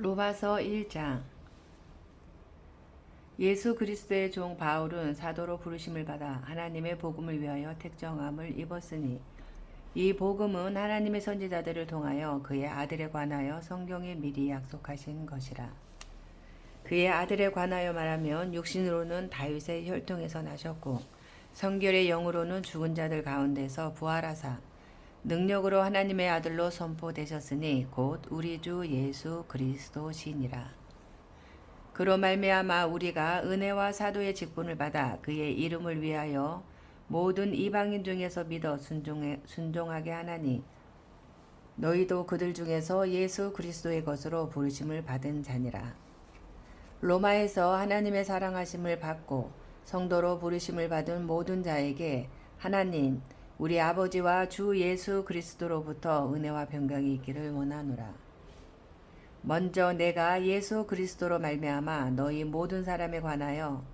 로마서 1장. 예수 그리스도의 종 바울은 사도로 부르심을 받아 하나님의 복음을 위하여 택정함을 입었으니 이 복음은 하나님의 선지자들을 통하여 그의 아들에 관하여 성경에 미리 약속하신 것이라. 그의 아들에 관하여 말하면 육신으로는 다윗의 혈통에서 나셨고 성결의 영으로는 죽은 자들 가운데서 부활하사 능력으로 하나님의 아들로 선포되셨으니 곧 우리 주 예수 그리스도시니라. 그로 말미암아 우리가 은혜와 사도의 직분을 받아 그의 이름을 위하여 모든 이방인 중에서 믿어 순종하게 하나니 너희도 그들 중에서 예수 그리스도의 것으로 부르심을 받은 자니라. 로마에서 하나님의 사랑하심을 받고 성도로 부르심을 받은 모든 자에게 하나님 우리 아버지와 주 예수 그리스도로부터 은혜와 평강이 있기를 원하노라. 먼저 내가 예수 그리스도로 말미암아 너희 모든 사람에 관하여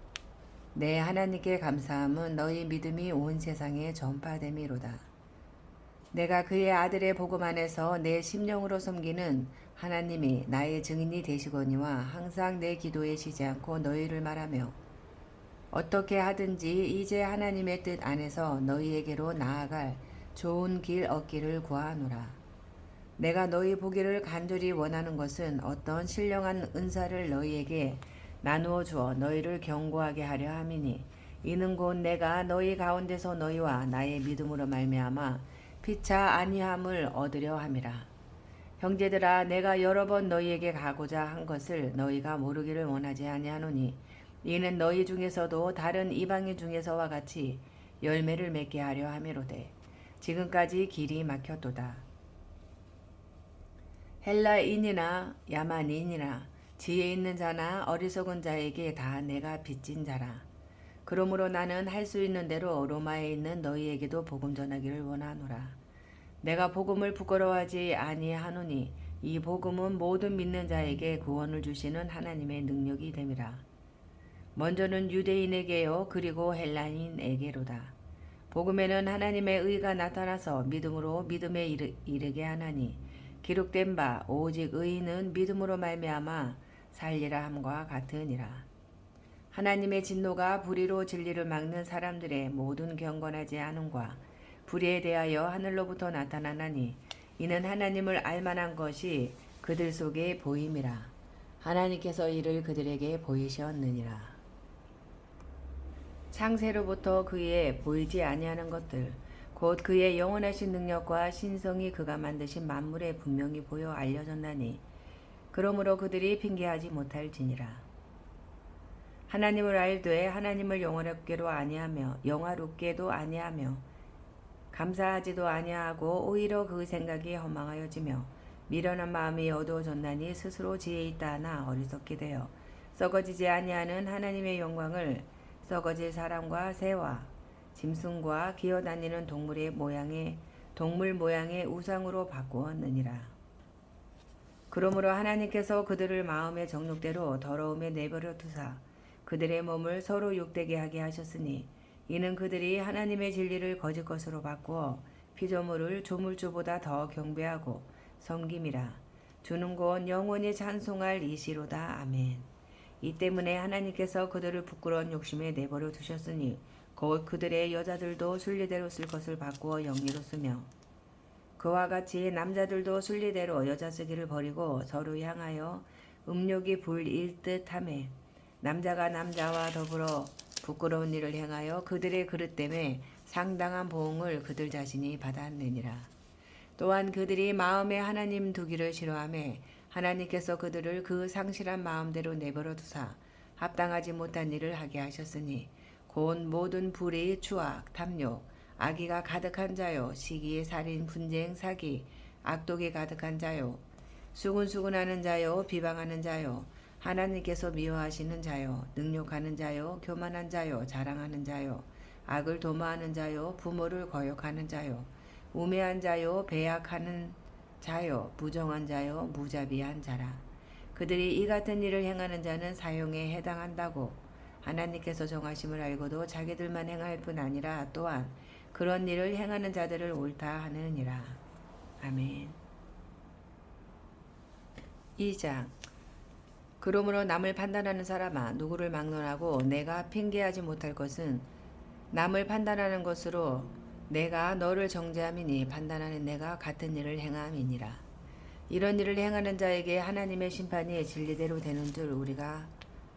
내 하나님께 감사함은 너희 믿음이 온 세상에 전파됨이로다. 내가 그의 아들의 복음 안에서 내 심령으로 섬기는 하나님이 나의 증인이 되시거니와 항상 내 기도에 쉬지 않고 너희를 말하며 어떻게 하든지 이제 하나님의 뜻 안에서 너희에게로 나아갈 좋은 길 얻기를 구하노라. 내가 너희 보기를 간절히 원하는 것은 어떤 신령한 은사를 너희에게 나누어 주어 너희를 견고하게 하려 함이니 이는 곧 내가 너희 가운데서 너희와 나의 믿음으로 말미암아 피차 아니함을 얻으려 함이라. 형제들아 내가 여러 번 너희에게 가고자 한 것을 너희가 모르기를 원하지 아니하노니 이는 너희 중에서도 다른 이방인 중에서와 같이 열매를 맺게 하려 함이로되 지금까지 길이 막혔도다. 헬라인이나 야만인이나 지혜 있는 자나 어리석은 자에게 다 내가 빚진 자라. 그러므로 나는 할 수 있는 대로 로마에 있는 너희에게도 복음 전하기를 원하노라. 내가 복음을 부끄러워하지 아니하노니 이 복음은 모든 믿는 자에게 구원을 주시는 하나님의 능력이 됨이라. 먼저는 유대인에게요 그리고 헬라인에게로다. 복음에는 하나님의 의가 나타나서 믿음으로 믿음에 이르게 하나니 기록된 바 오직 의인은 믿음으로 말미암아 살리라 함과 같으니라. 하나님의 진노가 불의로 진리를 막는 사람들의 모든 경건하지 않음과 불의에 대하여 하늘로부터 나타나나니 이는 하나님을 알만한 것이 그들 속에 보임이라. 하나님께서 이를 그들에게 보이셨느니라. 창세로부터 그의 보이지 아니하는 것들 곧 그의 영원하신 능력과 신성이 그가 만드신 만물에 분명히 보여 알려졌나니 그러므로 그들이 핑계하지 못할지니라. 하나님을 알되 하나님을 영화롭게도 아니하며 감사하지도 아니하고 오히려 그 생각이 허망하여지며 미련한 마음이 어두워졌나니 스스로 지혜 있다 하나 어리석게 되어 썩어지지 아니하는 하나님의 영광을 썩어질 사람과 새와 짐승과 기어다니는 동물 모양의 우상으로 바꾸었느니라. 그러므로 하나님께서 그들을 마음의 정욕대로 더러움에 내버려 두사 그들의 몸을 서로 욕되게 하게 하셨으니 이는 그들이 하나님의 진리를 거짓 것으로 바꾸어 피조물을 조물주보다 더 경배하고 섬김이라. 주는 곧 영원히 찬송할 이시로다. 아멘. 이 때문에 하나님께서 그들을 부끄러운 욕심에 내버려 두셨으니 곧 그들의 여자들도 순리대로 쓸 것을 바꾸어 영리로 쓰며 그와 같이 남자들도 순리대로 여자 쓰기를 버리고 서로 향하여 음욕이 불일 듯하매 남자가 남자와 더불어 부끄러운 일을 행하여 그들의 그릇 때문에 상당한 보응을 그들 자신이 받았느니라. 또한 그들이 마음에 하나님 두기를 싫어하매 하나님께서 그들을 그 상실한 마음대로 내버려 두사 합당하지 못한 일을 하게 하셨으니 곧 모든 불의, 추악, 탐욕, 악의가 가득한 자요 시기, 살인, 분쟁, 사기, 악독이 가득한 자요 수군수군하는 자요 비방하는 자요 하나님께서 미워하시는 자요 능욕하는 자요 교만한 자요 자랑하는 자요 악을 도모하는 자요 부모를 거역하는 자요 우매한 자요 배약하는 자요 부정한 자요 무자비한 자라. 그들이 이 같은 일을 행하는 자는 사형에 해당한다고 하나님께서 정하심을 알고도 자기들만 행할 뿐 아니라 또한 그런 일을 행하는 자들을 옳다 하느니라. 아멘. 2장. 그러므로 남을 판단하는 사람아, 누구를 막론하고 내가 핑계하지 못할 것은 남을 판단하는 것으로 내가 너를 정죄함이니 판단하는 내가 같은 일을 행함이니라. 이런 일을 행하는 자에게 하나님의 심판이 진리대로 되는 줄 우리가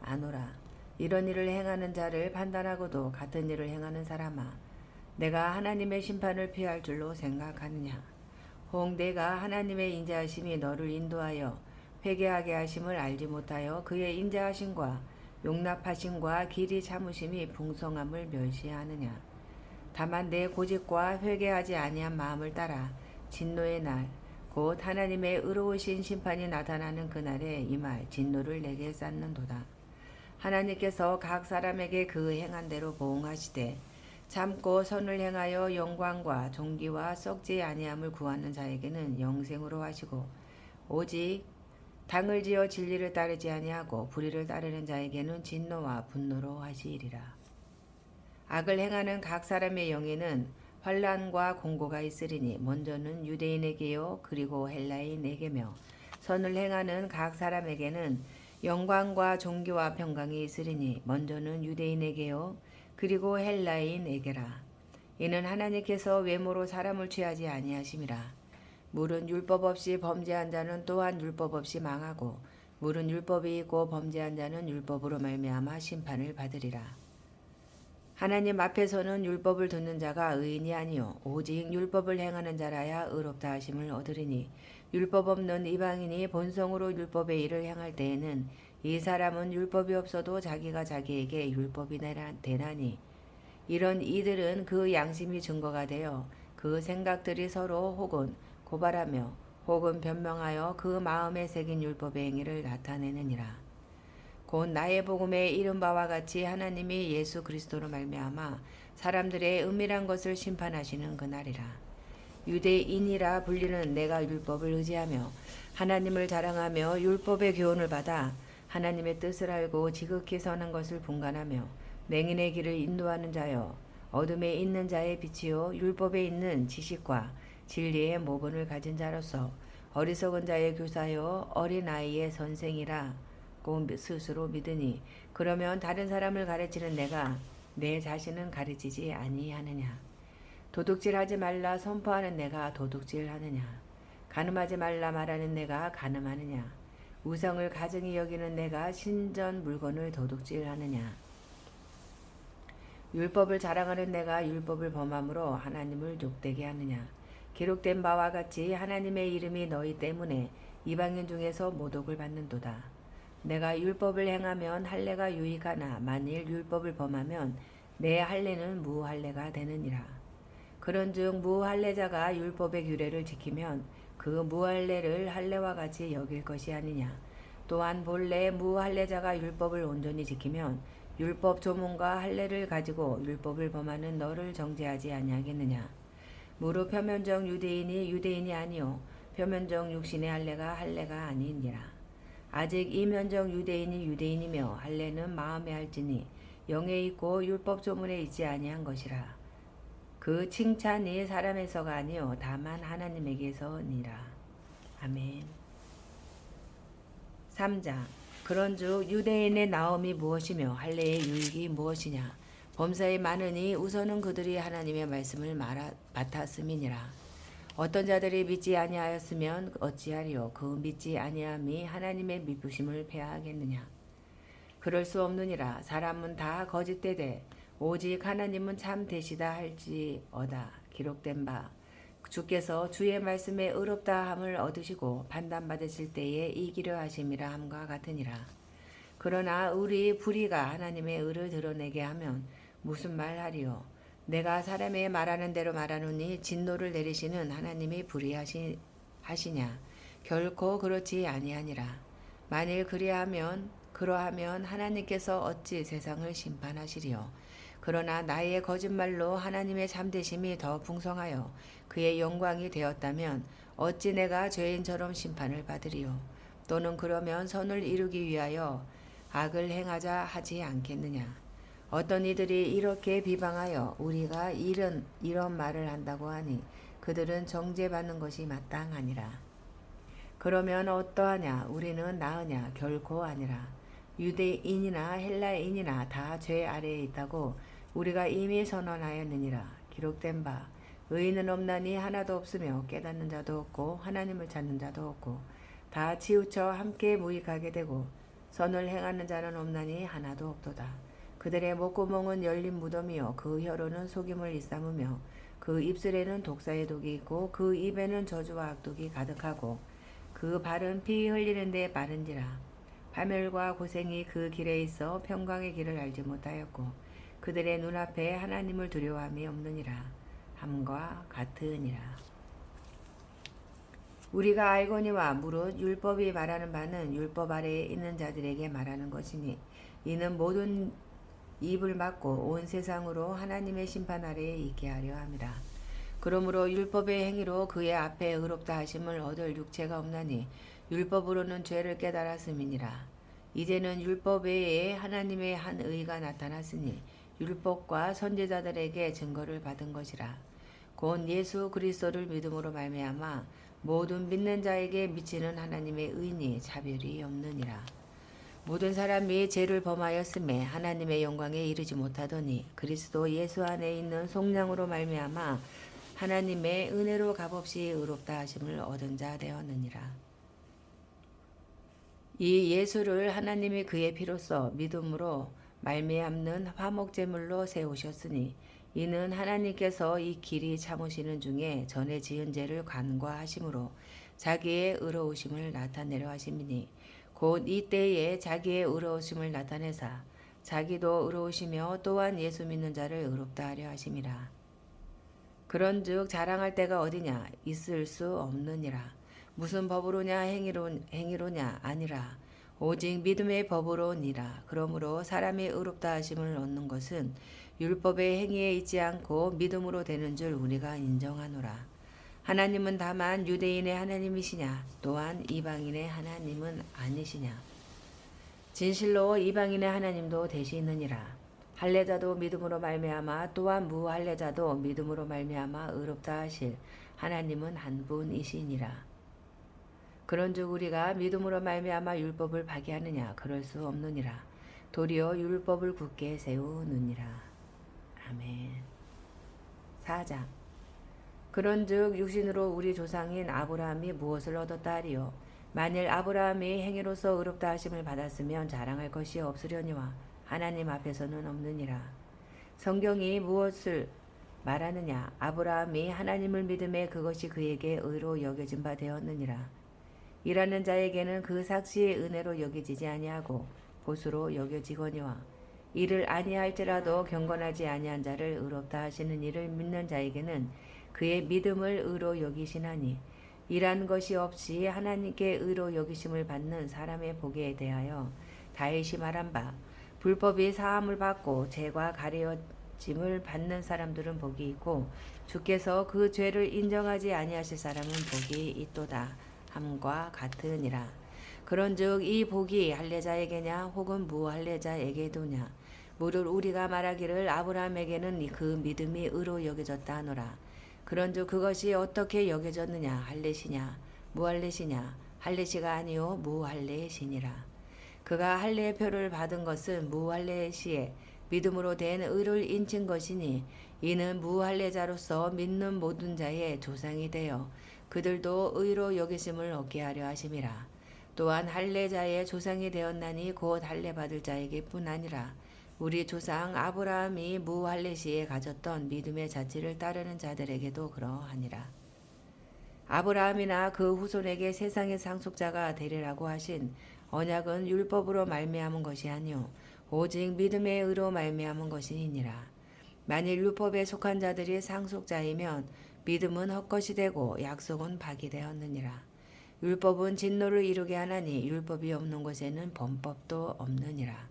아노라. 이런 일을 행하는 자를 판단하고도 같은 일을 행하는 사람아, 내가 하나님의 심판을 피할 줄로 생각하느냐. 혹 내가 하나님의 인자하심이 너를 인도하여 회개하게 하심을 알지 못하여 그의 인자하심과 용납하심과 길이 참으심이 풍성함을 멸시하느냐. 다만 내 고집과 회개하지 아니한 마음을 따라 진노의 날 곧 하나님의 의로우신 심판이 나타나는 그날에 임할 진노를 내게 쌓는도다. 하나님께서 각 사람에게 그 행한 대로 보응하시되 참고 선을 행하여 영광과 존귀와 썩지 아니함을 구하는 자에게는 영생으로 하시고, 오직 당을 지어 진리를 따르지 아니하고 불의를 따르는 자에게는 진노와 분노로 하시리라. 악을 행하는 각 사람의 영에는 환난과 공고가 있으리니 먼저는 유대인에게요 그리고 헬라인에게며, 선을 행하는 각 사람에게는 영광과 존귀와 평강이 있으리니 먼저는 유대인에게요 그리고 헬라인에게라. 이는 하나님께서 외모로 사람을 취하지 아니하심이라. 물은 율법 없이 범죄한 자는 또한 율법 없이 망하고, 물은 율법이 있고 범죄한 자는 율법으로 말미암아 심판을 받으리라. 하나님 앞에서는 율법을 듣는 자가 의인이 아니요 오직 율법을 행하는 자라야 의롭다 하심을 얻으리니, 율법 없는 이방인이 본성으로 율법의 일을 행할 때에는 이 사람은 율법이 없어도 자기가 자기에게 율법이 되나니, 이런 이들은 그 양심이 증거가 되어 그 생각들이 서로 혹은 고발하며 혹은 변명하여 그 마음에 새긴 율법의 행위를 나타내느니라. 곧 나의 복음에 이른 바와 같이 하나님이 예수 그리스도로 말미암아 사람들의 은밀한 것을 심판하시는 그날이라. 유대인이라 불리는 내가 율법을 의지하며 하나님을 자랑하며 율법의 교훈을 받아 하나님의 뜻을 알고 지극히 선한 것을 분간하며 맹인의 길을 인도하는 자여, 어둠에 있는 자의 빛이요 율법에 있는 지식과 진리의 모본을 가진 자로서 어리석은 자의 교사요 어린 아이의 선생이라 스스로 믿으니, 그러면 다른 사람을 가르치는 내가 내 자신은 가르치지 아니하느냐. 도둑질하지 말라 선포하는 내가 도둑질하느냐. 간음하지 말라 말하는 내가 간음하느냐. 우상을 가증히 여기는 내가 신전 물건을 도둑질하느냐. 율법을 자랑하는 내가 율법을 범함으로 하나님을 욕되게 하느냐. 기록된 바와 같이 하나님의 이름이 너희 때문에 이방인 중에서 모독을 받는도다. 내가 율법을 행하면 할례가 유익하나 만일 율법을 범하면 내 할례는 무할례가 되느니라. 그런즉 무할례자가 율법의 규례를 지키면 그 무할례를 할례와 같이 여길 것이 아니냐. 또한 본래 무할례자가 율법을 온전히 지키면 율법 조문과 할례를 가지고 율법을 범하는 너를 정죄하지 아니하겠느냐. 무릇 표면적 유대인이 유대인이 아니요 표면적 육신의 할례가 할례가 아니니라. 아직 이면적 유대인이 유대인이며 할례는 마음에 할지니 영에 있고 율법 조문에 있지 아니한 것이라. 그 칭찬이 사람에서가 아니요 다만 하나님에게서니라. 아멘. 3장. 그런즉 유대인의 나옴이 무엇이며 할례의 유익이 무엇이냐. 범사에 많으니 우선은 그들이 하나님의 말씀을 맡았음이니라. 어떤 자들이 믿지 아니하였으면 어찌하리요. 그 믿지 아니함이 하나님의 미부심을 폐하겠느냐. 그럴 수 없느니라. 사람은 다 거짓되되 오직 하나님은 참 되시다 할지어다. 기록된 바 주께서 주의 말씀에 의롭다 함을 얻으시고 판단받으실 때에 이기려 하심이라 함과 같으니라. 그러나 우리 불의가 하나님의 의를 드러내게 하면 무슨 말하리요. 내가 사람의 말하는 대로 말하노니 진노를 내리시는 하나님이 불의하시냐. 결코 그렇지 아니하니라. 만일 그러하면 하나님께서 어찌 세상을 심판하시리요. 그러나 나의 거짓말로 하나님의 참되심이 더 풍성하여 그의 영광이 되었다면 어찌 내가 죄인처럼 심판을 받으리요. 또는 그러면 선을 이루기 위하여 악을 행하자 하지 않겠느냐. 어떤 이들이 이렇게 비방하여 우리가 이런 말을 한다고 하니 그들은 정죄받는 것이 마땅하니라. 그러면 어떠하냐? 우리는 나으냐? 결코 아니라. 유대인이나 헬라인이나 다 죄 아래에 있다고 우리가 이미 선언하였느니라. 기록된 바 의인은 없나니 하나도 없으며 깨닫는 자도 없고 하나님을 찾는 자도 없고 다 치우쳐 함께 무익하게 되고 선을 행하는 자는 없나니 하나도 없도다. 그들의 목구멍은 열린 무덤이요 그 혀로는 속임을 일삼으며 그 입술에는 독사의 독이 있고 그 입에는 저주와 악독이 가득하고 그 발은 피 흘리는 데 빠른지라. 파멸과 고생이 그 길에 있어 평강의 길을 알지 못하였고 그들의 눈앞에 하나님을 두려워함이 없느니라. 함과 같으니라. 우리가 알거니와 무릇 율법이 말하는 바는 율법 아래에 있는 자들에게 말하는 것이니 이는 모든 입을 막고 온 세상으로 하나님의 심판 아래에 있게 하려 함이라. 그러므로 율법의 행위로 그의 앞에 의롭다 하심을 얻을 육체가 없나니 율법으로는 죄를 깨달았음이니라. 이제는 율법 외에 하나님의 한 의가 나타났으니 율법과 선지자들에게 증거를 받은 것이라. 곧 예수 그리스도를 믿음으로 말미암아 모든 믿는 자에게 미치는 하나님의 의니 차별이 없느니라. 모든 사람이 죄를 범하였음에 하나님의 영광에 이르지 못하더니 그리스도 예수 안에 있는 속량으로 말미암아 하나님의 은혜로 값없이 의롭다 하심을 얻은 자 되었느니라. 이 예수를 하나님이 그의 피로써 믿음으로 말미암는 화목제물로 세우셨으니 이는 하나님께서 이 길이 참으시는 중에 전에 지은 죄를 간과하심으로 자기의 의로우심을 나타내려 하심이니 곧 이때에 자기의 의로우심을 나타내사 자기도 의로우시며 또한 예수 믿는 자를 의롭다 하려 하심이라. 그런즉 자랑할 때가 어디냐? 있을 수 없느니라. 무슨 법으로냐? 행위로냐? 아니라 오직 믿음의 법으로니라. 그러므로 사람이 의롭다 하심을 얻는 것은 율법의 행위에 있지 않고 믿음으로 되는 줄 우리가 인정하노라. 하나님은 다만 유대인의 하나님이시냐? 또한 이방인의 하나님은 아니시냐? 진실로 이방인의 하나님도 되시느니라. 할례자도 믿음으로 말미암아 또한 무할례자도 믿음으로 말미암아 의롭다 하실 하나님은 한 분이시니라. 그런즉 우리가 믿음으로 말미암아 율법을 파기하느냐? 그럴 수 없느니라. 도리어 율법을 굳게 세우느니라. 아멘. 4장. 그런즉 육신으로 우리 조상인 아브라함이 무엇을 얻었다 하리요? 만일 아브라함이 행위로서 의롭다 하심을 받았으면 자랑할 것이 없으려니와 하나님 앞에서는 없느니라. 성경이 무엇을 말하느냐? 아브라함이 하나님을 믿음에 그것이 그에게 의로 여겨진 바 되었느니라. 일하는 자에게는 그 삭시의 은혜로 여겨지지 아니하고 보수로 여겨지거니와 이를 아니할지라도 경건하지 아니한 자를 의롭다 하시는 이를 믿는 자에게는 그의 믿음을 의로 여기시나니 일한 것이 없이 하나님께 의로 여기심을 받는 사람의 복에 대하여 다윗이 말한 바 불법이 사함을 받고 죄가 가려짐을 받는 사람들은 복이 있고 주께서 그 죄를 인정하지 아니하실 사람은 복이 있도다 함과 같으니라. 그런즉 이 복이 할례자에게냐 혹은 무할례자에게도냐? 무릇 우리가 말하기를 아브라함에게는 그 믿음이 의로 여겨졌다 하노라. 그런즉 그것이 어떻게 여겨졌느냐? 할례시냐 무할례시냐? 할례시가 아니요 무할례시니라. 그가 할례의 표를 받은 것은 무할례시에 믿음으로 된 의를 인친 것이니 이는 무할례자로서 믿는 모든 자의 조상이 되어 그들도 의로 여기심을 얻게 하려 하심이라. 또한 할례자의 조상이 되었나니 곧 할례 받을 자에게뿐 아니라 우리 조상 아브라함이 무할례시에 가졌던 믿음의 자취를 따르는 자들에게도 그러하니라. 아브라함이나 그 후손에게 세상의 상속자가 되리라고 하신 언약은 율법으로 말미암은 것이 아니요 오직 믿음의 의로 말미암은 것이니라. 만일 율법에 속한 자들이 상속자이면 믿음은 헛것이 되고 약속은 파기되었느니라. 율법은 진노를 이루게 하나니 율법이 없는 곳에는 범법도 없느니라.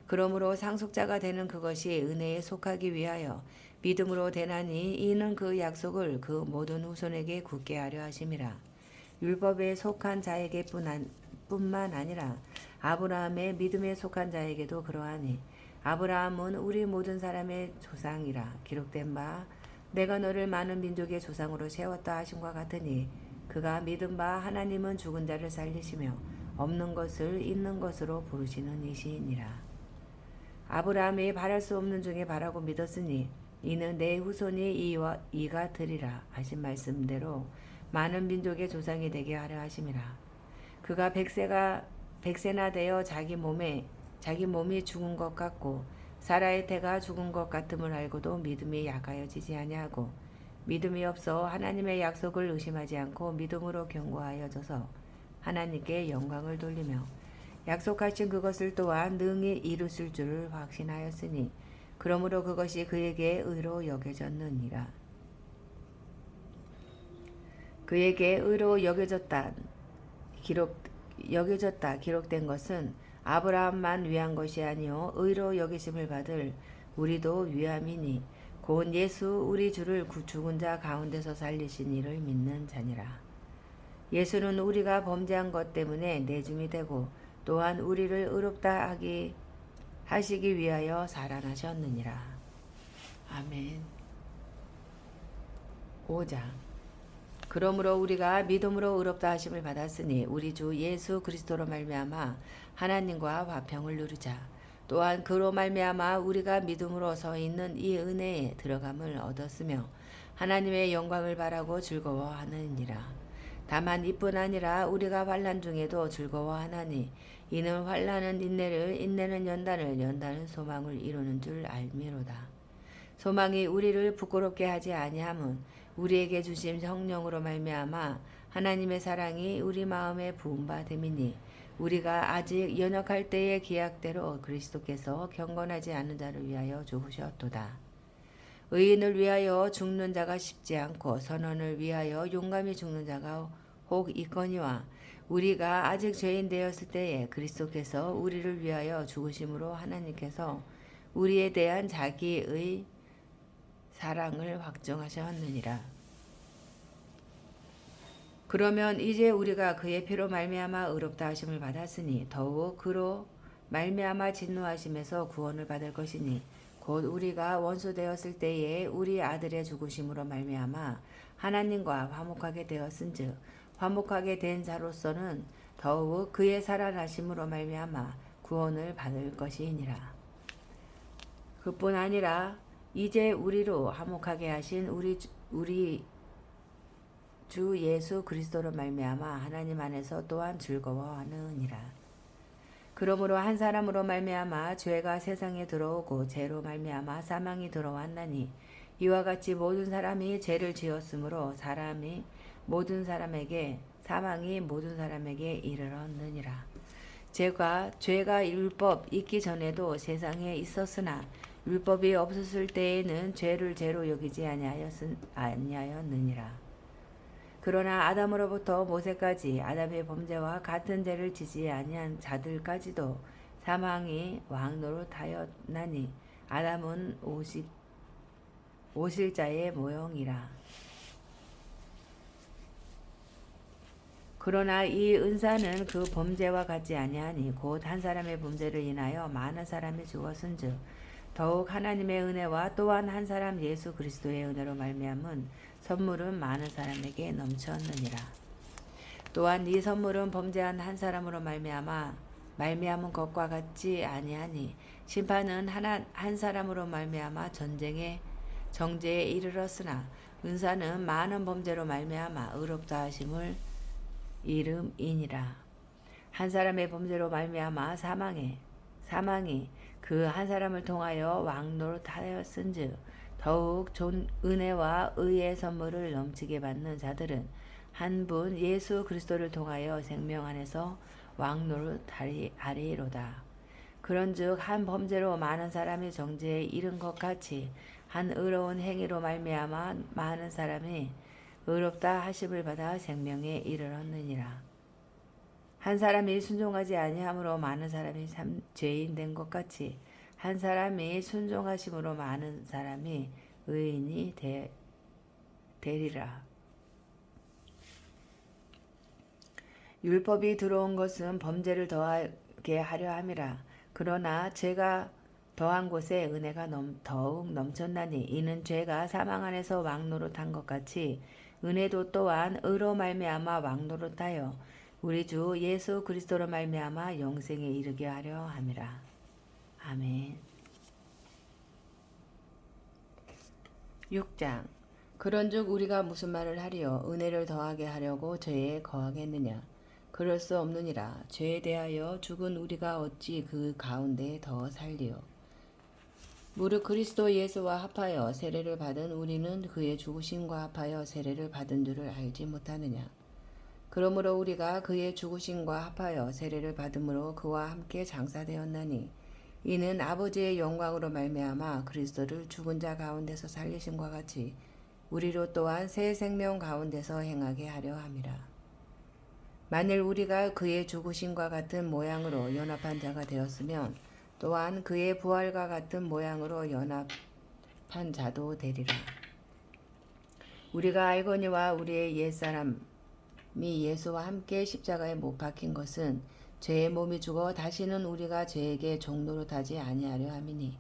그러므로 상속자가 되는 그것이 은혜에 속하기 위하여 믿음으로 되나니 이는 그 약속을 그 모든 후손에게 굳게 하려 하심이라. 율법에 속한 자에게 뿐만 아니라 아브라함의 믿음에 속한 자에게도 그러하니 아브라함은 우리 모든 사람의 조상이라 기록된 바 내가 너를 많은 민족의 조상으로 세웠다 하심과 같으니 그가 믿은 바 하나님은 죽은 자를 살리시며 없는 것을 있는 것으로 부르시는 이시니라. 아브라함이 바랄 수 없는 중에 바라고 믿었으니 이는 내 후손이 이가 되리라 하신 말씀대로 많은 민족의 조상이 되게 하려 하심이라. 그가 백세나 되어 자기 몸이 죽은 것 같고 사라의 태가 죽은 것 같음을 알고도 믿음이 약하여지지 아니하고 믿음이 없어 하나님의 약속을 의심하지 않고 믿음으로 견고하여져서 하나님께 영광을 돌리며 약속하신 그것을 또한 능히 이루실 줄을 확신하였으니 그러므로 그것이 그에게 의로 여겨졌느니라. 그에게 의로 기록된 것은 아브라함만 위한 것이 아니요 의로 여기심을 받을 우리도 위함이니 곧 예수 우리 주를 죽은 자 가운데서 살리신 이를 믿는 자니라. 예수는 우리가 범죄한 것 때문에 내줌이 되고 또한 우리를 의롭다 하시기 위하여 살아나셨느니라. 아멘. 5장. 그러므로 우리가 믿음으로 의롭다 하심을 받았으니 우리 주 예수 그리스도로 말미암아 하나님과 화평을 누리자. 또한 그로 말미암아 우리가 믿음으로 서 있는 이 은혜에 들어감을 얻었으며 하나님의 영광을 바라고 즐거워하느니라. 다만 이뿐 아니라 우리가 환난 중에도 즐거워하나니 이는 환난은 인내를, 인내는 연단을, 연단은 소망을 이루는 줄 알미로다. 소망이 우리를 부끄럽게 하지 아니함은 우리에게 주신 성령으로 말미암아 하나님의 사랑이 우리 마음에 부은 바 됨이니 우리가 아직 연약할 때의 기약대로 그리스도께서 경건하지 않은 자를 위하여 죽으셨도다. 의인을 위하여 죽는 자가 쉽지 않고 선원을 위하여 용감히 죽는 자가 혹 있거니와 우리가 아직 죄인 되었을 때에 그리스도께서 우리를 위하여 죽으심으로 하나님께서 우리에 대한 자기의 사랑을 확정하셨느니라. 그러면 이제 우리가 그의 피로 말미암아 의롭다 하심을 받았으니 더욱 그로 말미암아 진노하심에서 구원을 받을 것이니 곧 우리가 원수 되었을 때에 우리 아들의 죽으심으로 말미암아 하나님과 화목하게 되었은즉 화목하게 된 자로서는 더욱 그의 살아나심으로 말미암아 구원을 받을 것이니라. 그뿐 아니라 이제 우리로 화목하게 하신 우리 주 예수 그리스도로 말미암아 하나님 안에서 또한 즐거워하느니라. 그러므로 한 사람으로 말미암아 죄가 세상에 들어오고 죄로 말미암아 사망이 들어왔나니 이와 같이 모든 사람이 죄를 지었으므로 사망이 모든 사람에게 이르렀느니라. 죄가 율법 있기 전에도 세상에 있었으나 율법이 없었을 때에는 죄를 죄로 여기지 아니하였느니라. 그러나 아담으로부터 모세까지 아담의 범죄와 같은 죄를 지지 아니한 자들까지도 사망이 왕노릇하였나니 아담은 오실자의 모형이라. 그러나 이 은사는 그 범죄와 같지 아니하니 곧 한 사람의 범죄를 인하여 많은 사람이 죽었은즉 더욱 하나님의 은혜와 또한 한 사람 예수 그리스도의 은혜로 말미암은 선물은 많은 사람에게 넘쳤느니라. 또한 이 선물은 범죄한 한 사람으로 말미암은 것과 같지 아니하니 심판은 한 사람으로 말미암아 정죄에 이르렀으나 은사는 많은 범죄로 말미암아 의롭다 하심을 이름이니라. 한 사람의 범죄로 말미암아 사망이 그 한 사람을 통하여 왕노릇하였은즉 더욱 은혜와 의의 선물을 넘치게 받는 자들은 한 분 예수 그리스도를 통하여 생명 안에서 왕노릇하리로다. 그런즉 한 범죄로 많은 사람이 정죄에 이른 것 같이 한 의로운 행위로 말미암아 많은 사람이 의롭다 하심을 받아 생명에 이르렀느니라. 한 사람이 순종하지 아니함으로 많은 사람이 죄인 된 것 같이 한 사람이 순종하심으로 많은 사람이 의인이 되리라. 율법이 들어온 것은 범죄를 더하게 하려 함이라. 그러나 죄가 더한 곳에 은혜가 더욱 넘쳤나니 이는 죄가 사망 안에서 왕노릇한 것 같이 은혜도 또한 의로 말미암아 왕노릇하여 우리 주 예수 그리스도로 말미암아 영생에 이르게 하려 함이라. 아멘. 6장. 그런즉 우리가 무슨 말을 하리요? 은혜를 더하게 하려고 죄에 거하겠느냐? 그럴 수 없느니라. 죄에 대하여 죽은 우리가 어찌 그 가운데 더 살리요? 무릇 그리스도 예수와 합하여 세례를 받은 우리는 그의 죽으심과 합하여 세례를 받은 줄을 알지 못하느냐? 그러므로 우리가 그의 죽으심과 합하여 세례를 받음으로 그와 함께 장사되었나니 이는 아버지의 영광으로 말미암아 그리스도를 죽은 자 가운데서 살리심과 같이 우리로 또한 새 생명 가운데서 행하게 하려 함이라. 만일 우리가 그의 죽으심과 같은 모양으로 연합한 자가 되었으면 또한 그의 부활과 같은 모양으로 연합한 자도 되리라. 우리가 알거니와 우리의 옛사람이 예수와 함께 십자가에 못 박힌 것은 죄의 몸이 죽어 다시는 우리가 죄에게 종노릇하지 아니하려 함이니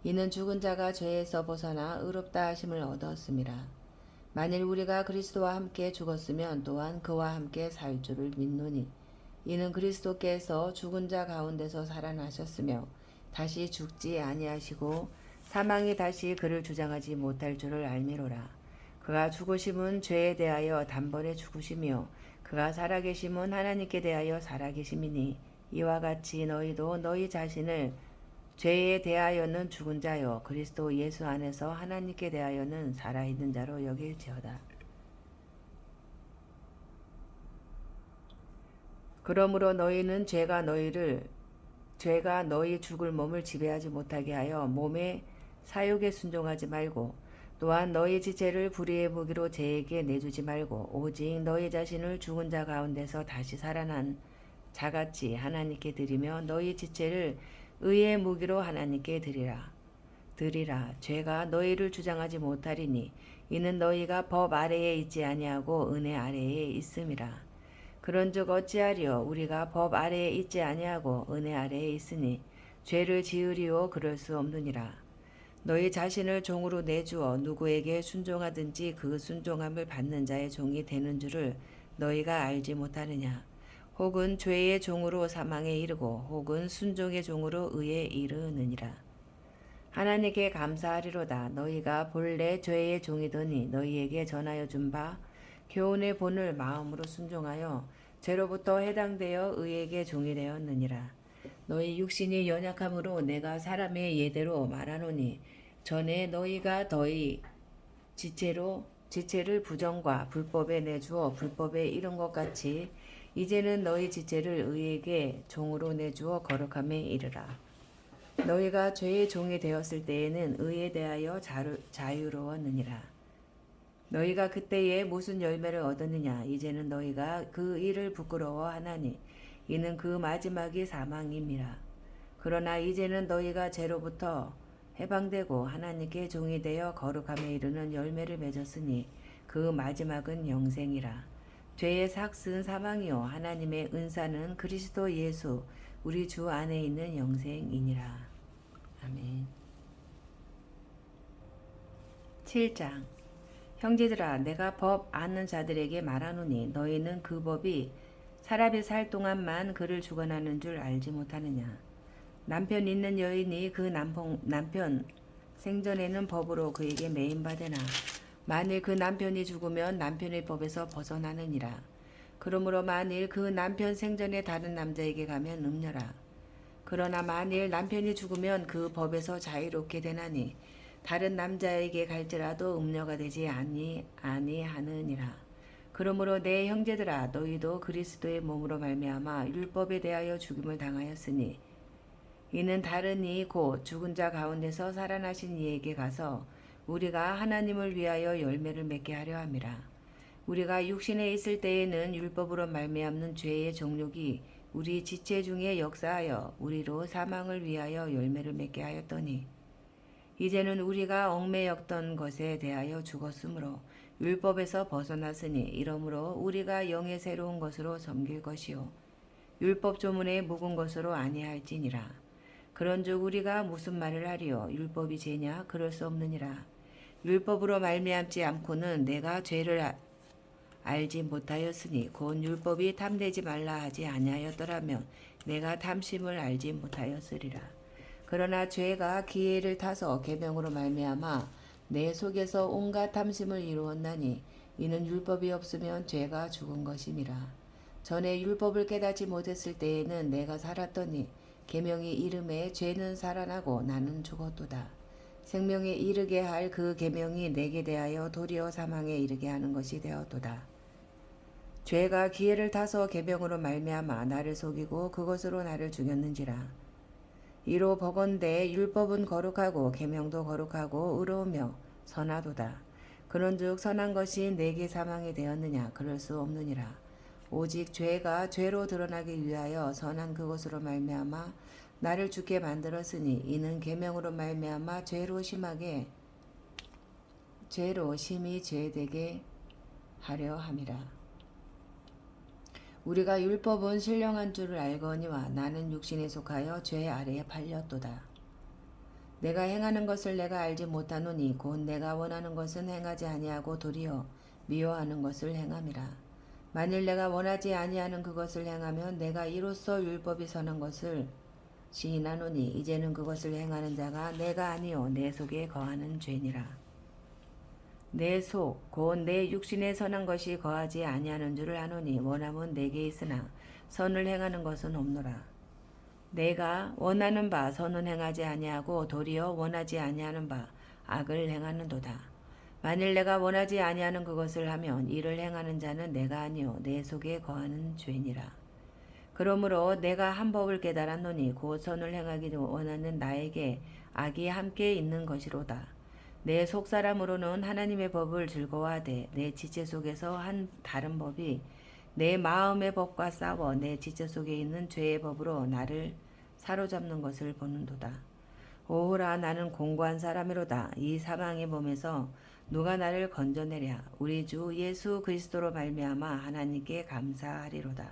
이는 죽은 자가 죄에서 벗어나 의롭다 하심을 얻었음이라. 만일 우리가 그리스도와 함께 죽었으면 또한 그와 함께 살 줄을 믿노니 이는 그리스도께서 죽은 자 가운데서 살아나셨으며 다시 죽지 아니하시고 사망이 다시 그를 주장하지 못할 줄을 알미로라. 그가 죽으심은 죄에 대하여 단번에 죽으시며 그가 살아계심은 하나님께 대하여 살아계심이니 이와 같이 너희도 너희 자신을 죄에 대하여는 죽은 자요 그리스도 예수 안에서 하나님께 대하여는 살아있는 자로 여길지어다. 그러므로 너희는 죄가 너희 죽을 몸을 지배하지 못하게 하여 몸의 사욕에 순종하지 말고 또한 너희 지체를 불의의 무기로 죄에게 내주지 말고 오직 너희 자신을 죽은 자 가운데서 다시 살아난 자같이 하나님께 드리며 너희 지체를 의의 무기로 하나님께 드리라. 죄가 너희를 주장하지 못하리니 이는 너희가 법 아래에 있지 아니하고 은혜 아래에 있음이라. 그런즉 어찌하리요? 우리가 법 아래에 있지 아니하고 은혜 아래에 있으니 죄를 지으리요? 그럴 수 없느니라. 너희 자신을 종으로 내주어 누구에게 순종하든지 그 순종함을 받는 자의 종이 되는 줄을 너희가 알지 못하느냐? 혹은 죄의 종으로 사망에 이르고 혹은 순종의 종으로 의에 이르느니라. 하나님께 감사하리로다. 너희가 본래 죄의 종이더니 너희에게 전하여 준 바 교훈의 본을 마음으로 순종하여 죄로부터 해당되어 의에게 종이 되었느니라. 너희 육신이 연약함으로 내가 사람의 예대로 말하노니 전에 너희가 너희 지체를 부정과 불법에 내주어 불법에 이른 것 같이 이제는 너희 지체를 의에게 종으로 내주어 거룩함에 이르라. 너희가 죄의 종이 되었을 때에는 의에 대하여 자유로웠느니라. 너희가 그때에 무슨 열매를 얻었느냐? 이제는 너희가 그 일을 부끄러워하나니 이는 그 마지막이 사망임이라. 그러나 이제는 너희가 죄로부터 해방되고 하나님께 종이 되어 거룩함에 이르는 열매를 맺었으니 그 마지막은 영생이라. 죄의 삭은 사망이요 하나님의 은사는 그리스도 예수 우리 주 안에 있는 영생이니라. 아멘. 7장. 형제들아 내가 법 아는 자들에게 말하노니 너희는 그 법이 사람이 살 동안만 그를 주관하는 줄 알지 못하느냐. 남편 있는 여인이 그 남편 생전에는 법으로 그에게 매임받으나 만일 그 남편이 죽으면 남편의 법에서 벗어나느니라. 그러므로 만일 그 남편 생전에 다른 남자에게 가면 음녀라. 그러나 만일 남편이 죽으면 그 법에서 자유롭게 되나니 다른 남자에게 갈지라도 음녀가 되지 아니하느니라. 그러므로 내 형제들아 너희도 그리스도의 몸으로 말미암아 율법에 대하여 죽임을 당하였으니 이는 다른 이 곧 죽은 자 가운데서 살아나신 이에게 가서 우리가 하나님을 위하여 열매를 맺게 하려 함이라. 우리가 육신에 있을 때에는 율법으로 말미암는 죄의 정욕이 우리 지체 중에 역사하여 우리로 사망을 위하여 열매를 맺게 하였더니 이제는 우리가 얽매였던 것에 대하여 죽었으므로 율법에서 벗어났으니 이러므로 우리가 영의 새로운 것으로 섬길 것이요 율법 조문에 묵은 것으로 아니할지니라. 그런즉 우리가 무슨 말을 하리요? 율법이 죄냐? 그럴 수 없느니라. 율법으로 말미암지 않고는 내가 죄를 알지 못하였으니 곧 율법이 탐내지 말라 하지 아니하였더라면 내가 탐심을 알지 못하였으리라. 그러나 죄가 기회를 타서 계명으로 말미암아 내 속에서 온갖 탐심을 이루었나니 이는 율법이 없으면 죄가 죽은 것임이라. 전에 율법을 깨닫지 못했을 때에는 내가 살았더니 계명이 이름에 죄는 살아나고 나는 죽었도다. 생명에 이르게 할 그 계명이 내게 대하여 도리어 사망에 이르게 하는 것이 되었도다. 죄가 기회를 타서 계명으로 말미암아 나를 속이고 그것으로 나를 죽였는지라. 이로 보건대 율법은 거룩하고 계명도 거룩하고 의로우며 선하도다. 그런즉 선한 것이 내게 사망이 되었느냐? 그럴 수 없느니라. 오직 죄가 죄로 드러나기 위하여 선한 그것으로 말미암아 나를 죽게 만들었으니 이는 계명으로 말미암아 죄로 심히 죄되게 하려 함이라. 우리가 율법은 신령한 줄을 알거니와 나는 육신에 속하여 죄 아래에 팔렸도다. 내가 행하는 것을 내가 알지 못하노니 곧 내가 원하는 것은 행하지 아니하고 도리어 미워하는 것을 행함이라. 만일 내가 원하지 아니하는 그것을 행하면 내가 이로써 율법이 선한 것을 시인하노니 이제는 그것을 행하는 자가 내가 아니요 내 속에 거하는 죄니라. 내 속 곧 내 육신에 선한 것이 거하지 아니하는 줄을 아노니 원함은 내게 있으나 선을 행하는 것은 없노라. 내가 원하는 바 선은 행하지 아니하고 도리어 원하지 아니하는 바 악을 행하는도다. 만일 내가 원하지 아니하는 그것을 하면 이를 행하는 자는 내가 아니요 내 속에 거하는 죄니라. 그러므로 내가 한 법을 깨달았노니 곧 선을 행하기 원하는 나에게 악이 함께 있는 것이로다. 내 속사람으로는 하나님의 법을 즐거워하되 내 지체 속에서 한 다른 법이 내 마음의 법과 싸워 내 지체 속에 있는 죄의 법으로 나를 사로잡는 것을 보는도다. 오호라 나는 공고한 사람이로다. 이 사망의 몸에서 누가 나를 건져내랴. 우리 주 예수 그리스도로 말미암아 하나님께 감사하리로다.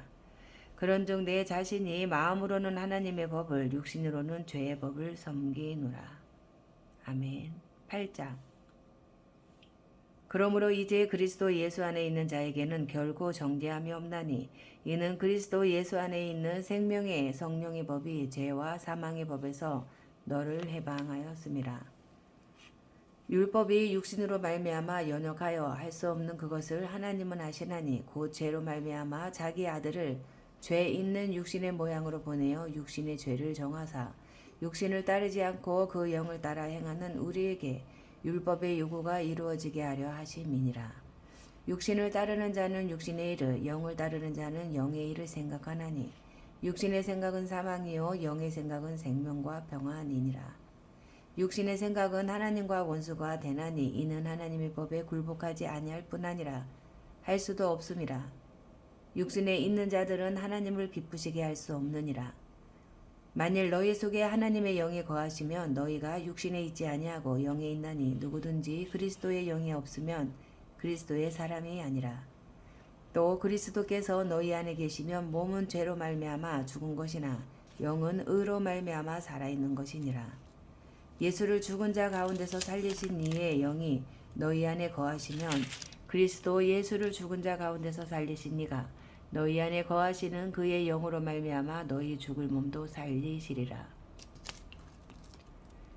그런즉 내 자신이 마음으로는 하나님의 법을 육신으로는 죄의 법을 섬기노라. 아멘. 8장. 그러므로 이제 그리스도 예수 안에 있는 자에게는 결코 정죄함이 없나니 이는 그리스도 예수 안에 있는 생명의 성령의 법이 죄와 사망의 법에서 너를 해방하였음이라. 율법이 육신으로 말미암아 연역하여 할 수 없는 그것을 하나님은 하시나니 곧 죄로 말미암아 자기 아들을 죄 있는 육신의 모양으로 보내어 육신의 죄를 정하사 육신을 따르지 않고 그 영을 따라 행하는 우리에게 율법의 요구가 이루어지게 하려 하심이니라. 육신을 따르는 자는 육신의 일을, 영을 따르는 자는 영의 일을 생각하나니 육신의 생각은 사망이요 영의 생각은 생명과 평안이니라. 육신의 생각은 하나님과 원수가 되나니 이는 하나님의 법에 굴복하지 아니할 뿐 아니라 할 수도 없음이라. 육신에 있는 자들은 하나님을 기쁘시게 할 수 없느니라. 만일 너희 속에 하나님의 영이 거하시면 너희가 육신에 있지 아니하고 영에 있나니 누구든지 그리스도의 영이 없으면 그리스도의 사람이 아니라. 또 그리스도께서 너희 안에 계시면 몸은 죄로 말미암아 죽은 것이나 영은 의로 말미암아 살아있는 것이니라. 예수를 죽은 자 가운데서 살리신 이의 영이 너희 안에 거하시면 그리스도 예수를 죽은 자 가운데서 살리신 이가 너희 안에 거하시는 그의 영으로 말미암아 너희 죽을 몸도 살리시리라.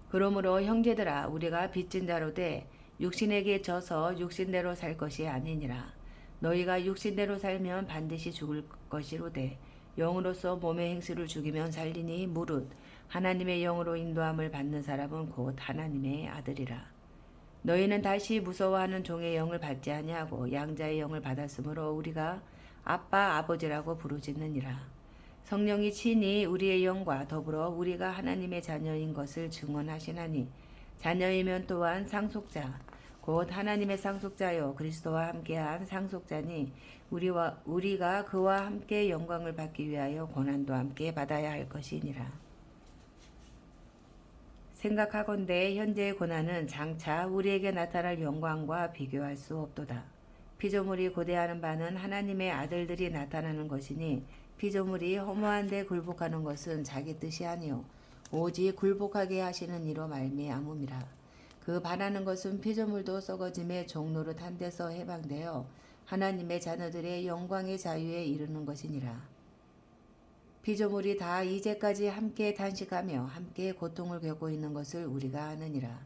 그러므로 형제들아 우리가 빚진 자로 돼 육신에게 져서 육신대로 살 것이 아니니라. 너희가 육신대로 살면 반드시 죽을 것이로되 영으로서 몸의 행실을 죽이면 살리니 무릇 하나님의 영으로 인도함을 받는 사람은 곧 하나님의 아들이라. 너희는 다시 무서워하는 종의 영을 받지 아니하고 양자의 영을 받았으므로 우리가 아빠 아버지라고 부르짖느니라. 성령이 친히 우리의 영과 더불어 우리가 하나님의 자녀인 것을 증언하시나니 자녀이면 또한 상속자 곧 하나님의 상속자요 그리스도와 함께한 상속자니 우리가 그와 함께 영광을 받기 위하여 고난도 함께 받아야 할 것이니라. 생각하건대 현재의 고난은 장차 우리에게 나타날 영광과 비교할 수 없도다. 피조물이 고대하는 바는 하나님의 아들들이 나타나는 것이니 피조물이 허무한 데 굴복하는 것은 자기 뜻이 아니요 오직 굴복하게 하시는 이로 말미암음이라. 그 바라는 것은 피조물도 썩어짐의 종노릇 한 데서 해방되어 하나님의 자녀들의 영광의 자유에 이르는 것이니라. 피조물이 다 이제까지 함께 단식하며 함께 고통을 겪고 있는 것을 우리가 아느니라.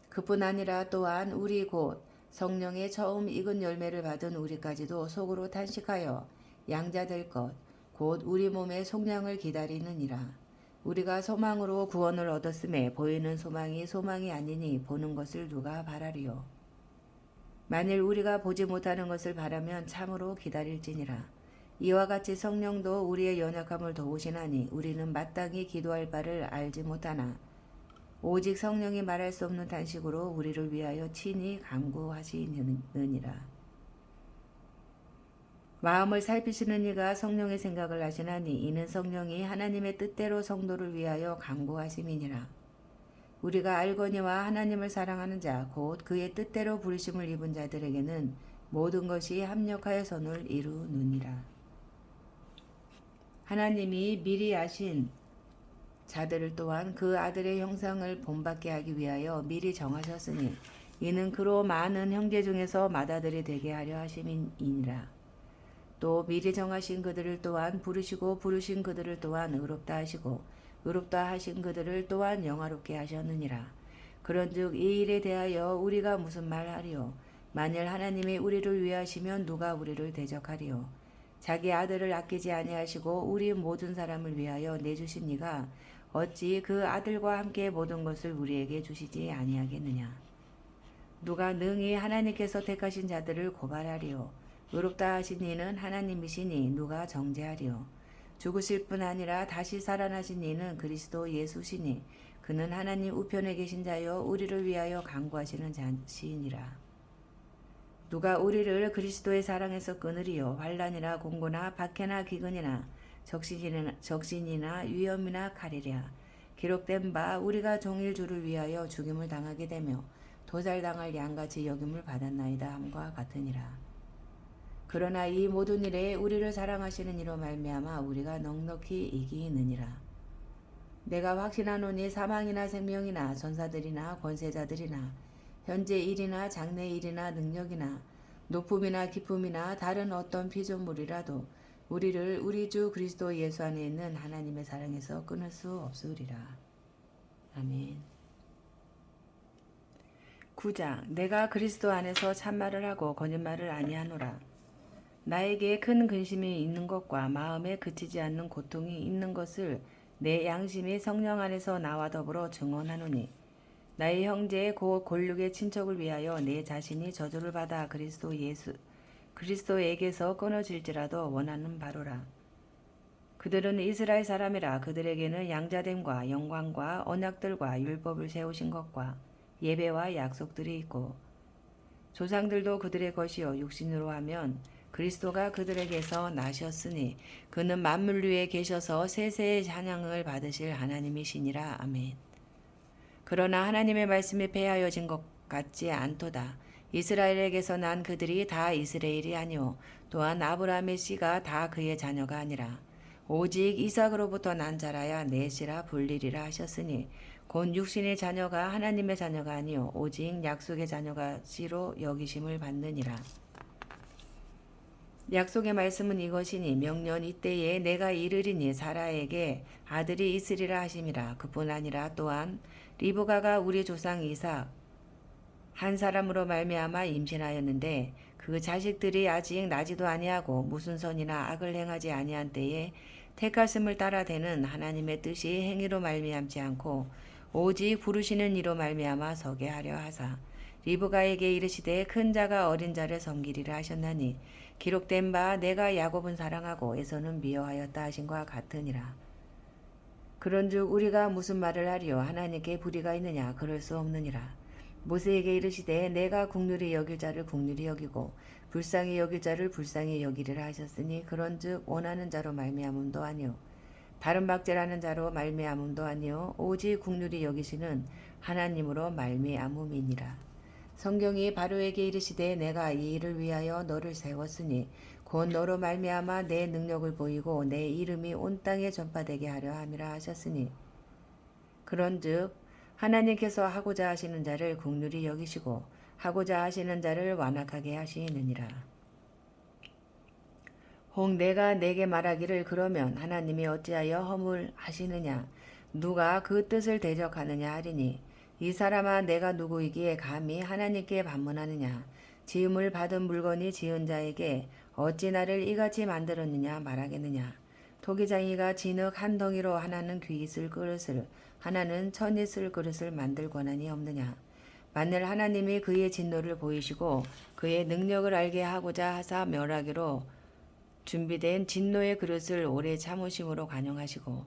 그뿐 아니라 또한 우리 곧 성령의 처음 익은 열매를 받은 우리까지도 속으로 단식하여 양자될 것, 곧 우리 몸의 속량을 기다리느니라. 우리가 소망으로 구원을 얻었음에 보이는 소망이 소망이 아니니 보는 것을 누가 바라리요. 만일 우리가 보지 못하는 것을 바라면 참으로 기다릴지니라. 이와 같이 성령도 우리의 연약함을 도우시나니 우리는 마땅히 기도할 바를 알지 못하나 오직 성령이 말할 수 없는 탄식으로 우리를 위하여 친히 간구하시느니라. 마음을 살피시는 이가 성령의 생각을 하시나니 이는 성령이 하나님의 뜻대로 성도를 위하여 간구하심이니라. 우리가 알거니와 하나님을 사랑하는 자 곧 그의 뜻대로 부르심을 입은 자들에게는 모든 것이 합력하여 선을 이루느니라. 하나님이 미리 아신 자들을 또한 그 아들의 형상을 본받게 하기 위하여 미리 정하셨으니 이는 그로 많은 형제 중에서 맏아들이 되게 하려 하심이니라. 또 미리 정하신 그들을 또한 부르시고 부르신 그들을 또한 의롭다 하시고 의롭다 하신 그들을 또한 영화롭게 하셨느니라. 그런즉 이 일에 대하여 우리가 무슨 말하리요? 만일 하나님이 우리를 위하시면 누가 우리를 대적하리요? 자기 아들을 아끼지 아니하시고 우리 모든 사람을 위하여 내주신 이가 어찌 그 아들과 함께 모든 것을 우리에게 주시지 아니하겠느냐? 누가 능히 하나님께서 택하신 자들을 고발하리요? 의롭다 하신 이는 하나님이시니 누가 정죄하리요? 죽으실 뿐 아니라 다시 살아나신 이는 그리스도 예수시니 그는 하나님 우편에 계신 자여 우리를 위하여 간구하시는 자시니라. 누가 우리를 그리스도의 사랑에서 끊으리요? 환난이나 공고나 박해나 기근이나 적신이나 위험이나 칼이랴. 기록된 바 우리가 종일 주를 위하여 죽임을 당하게 되며 도살당할 양같이 여김을 받았나이다 함과 같으니라. 그러나 이 모든 일에 우리를 사랑하시는 이로 말미암아 우리가 넉넉히 이기느니라. 내가 확신하노니 사망이나 생명이나 전사들이나 권세자들이나 현재 일이나 장래 일이나 능력이나 높음이나 깊음이나 다른 어떤 피조물이라도 우리를 우리 주 그리스도 예수 안에 있는 하나님의 사랑에서 끊을 수 없으리라. 아멘. 9장. 내가 그리스도 안에서 참말을 하고 거짓말을 아니하노라. 나에게 큰 근심이 있는 것과 마음에 그치지 않는 고통이 있는 것을 내 양심이 성령 안에서 나와 더불어 증언하노니 나의 형제 곧 골육의 친척을 위하여 내 자신이 저주를 받아 그리스도에게서 끊어질지라도 원하는 바로라. 그들은 이스라엘 사람이라. 그들에게는 양자됨과 영광과 언약들과 율법을 세우신 것과 예배와 약속들이 있고 조상들도 그들의 것이요 육신으로 하면 그리스도가 그들에게서 나셨으니 그는 만물 위에 계셔서 세세의 찬양을 받으실 하나님이시니라. 아멘. 그러나 하나님의 말씀이 폐하여진 것 같지 않도다. 이스라엘에게서 난 그들이 다 이스라엘이 아니오 또한 아브라함의 씨가 다 그의 자녀가 아니라 오직 이삭으로부터 난 자라야 내 씨라 불리리라 하셨으니 곧 육신의 자녀가 하나님의 자녀가 아니오 오직 약속의 자녀가 씨로 여기심을 받느니라. 약속의 말씀은 이것이니 명년 이때에 내가 이르리니 사라에게 아들이 있으리라 하심이라. 그뿐 아니라 또한 리브가가 우리 조상 이삭 한 사람으로 말미암아 임신하였는데 그 자식들이 아직 나지도 아니하고 무슨 선이나 악을 행하지 아니한 때에 택하심을 따라 되는 하나님의 뜻이 행위로 말미암지 않고 오직 부르시는 이로 말미암아 서게 하려 하사 리브가에게 이르시되 큰 자가 어린 자를 섬기리라 하셨나니 기록된 바 내가 야곱은 사랑하고 에서는 미워하였다 하신과 같으니라. 그런즉 우리가 무슨 말을 하리요? 하나님께 불의가 있느냐? 그럴 수 없느니라. 모세에게 이르시되 내가 국률이 여길 자를 국률이 여기고 불쌍히 여길 자를 불쌍히 여기리라 하셨으니 그런즉 원하는 자로 말미암음도 아니요 다른 박제라는 자로 말미암음도 아니요 오직 국률이 여기시는 하나님으로 말미암음이니라. 성경이 바로에게 이르시되 내가 이 일을 위하여 너를 세웠으니 곧 너로 말미암아 내 능력을 보이고 내 이름이 온 땅에 전파되게 하려 함이라 하셨으니 그런즉 하나님께서 하고자 하시는 자를 긍휼히 여기시고 하고자 하시는 자를 완악하게 하시느니라. 혹 내가 내게 말하기를 그러면 하나님이 어찌하여 허물하시느냐 누가 그 뜻을 대적하느냐 하리니 이 사람아 내가 누구이기에 감히 하나님께 반문하느냐 지음을 받은 물건이 지은 자에게 어찌 나를 이같이 만들었느냐 말하겠느냐 토기장이가 진흙 한 덩이로 하나는 귀 있을 그릇을 하나는 천 있을 그릇을 만들 권한이 없느냐 만일 하나님이 그의 진노를 보이시고 그의 능력을 알게 하고자 하사 멸하기로 준비된 진노의 그릇을 오래 참으심으로 관용하시고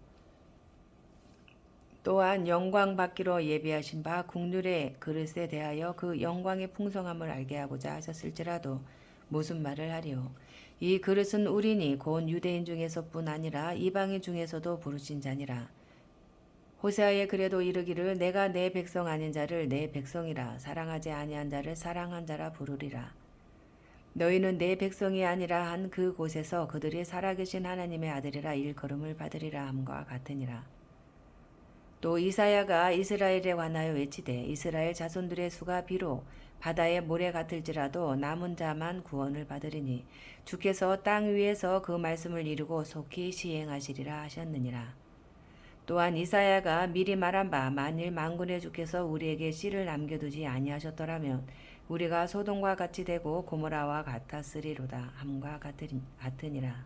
또한 영광 받기로 예비하신 바 국률의 그릇에 대하여 그 영광의 풍성함을 알게 하고자 하셨을지라도 무슨 말을 하리요. 이 그릇은 우리니 곧 유대인 중에서뿐 아니라 이방인 중에서도 부르신 자니라. 호세아에 그래도 이르기를 내가 내 백성 아닌 자를 내 백성이라 사랑하지 아니한 자를 사랑한 자라 부르리라. 너희는 내 백성이 아니라 한 그 곳에서 그들이 살아계신 하나님의 아들이라 일컬음을 받으리라 함과 같으니라. 또 이사야가 이스라엘에 관하여 외치되 이스라엘 자손들의 수가 비록 바다의 모래 같을지라도 남은 자만 구원을 받으리니 주께서 땅 위에서 그 말씀을 이루고 속히 시행하시리라 하셨느니라. 또한 이사야가 미리 말한 바 만일 만군의 주께서 우리에게 씨를 남겨두지 아니하셨더라면 우리가 소돔과 같이 되고 고모라와 같았으리로다 함과 같으니라.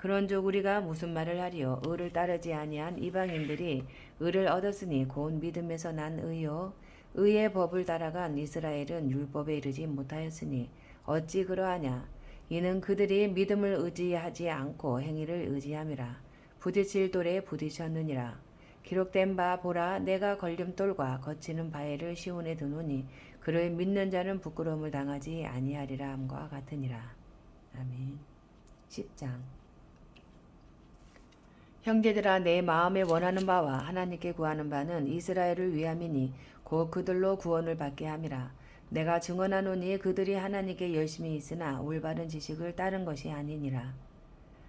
그런즉 우리가 무슨 말을 하리요 의를 따르지 아니한 이방인들이 의를 얻었으니 곧 믿음에서 난 의요 의의 법을 따라간 이스라엘은 율법에 이르지 못하였으니 어찌 그러하냐 이는 그들이 믿음을 의지하지 않고 행위를 의지함이라 부딪힐 돌에 부딪혔느니라. 기록된 바 보라 내가 걸림돌과 거치는 바위를 시온에 두노니 그를 믿는 자는 부끄러움을 당하지 아니하리라 함과 같으니라. 아멘. 10장 형제들아 내 마음에 원하는 바와 하나님께 구하는 바는 이스라엘을 위함이니 곧 그들로 구원을 받게 함이라. 내가 증언하노니 그들이 하나님께 열심히 있으나 올바른 지식을 따른 것이 아니니라.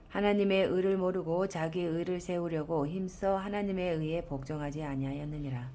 하나님의 의를 모르고 자기 의를 세우려고 힘써 하나님의 의에 복종하지 아니하였느니라.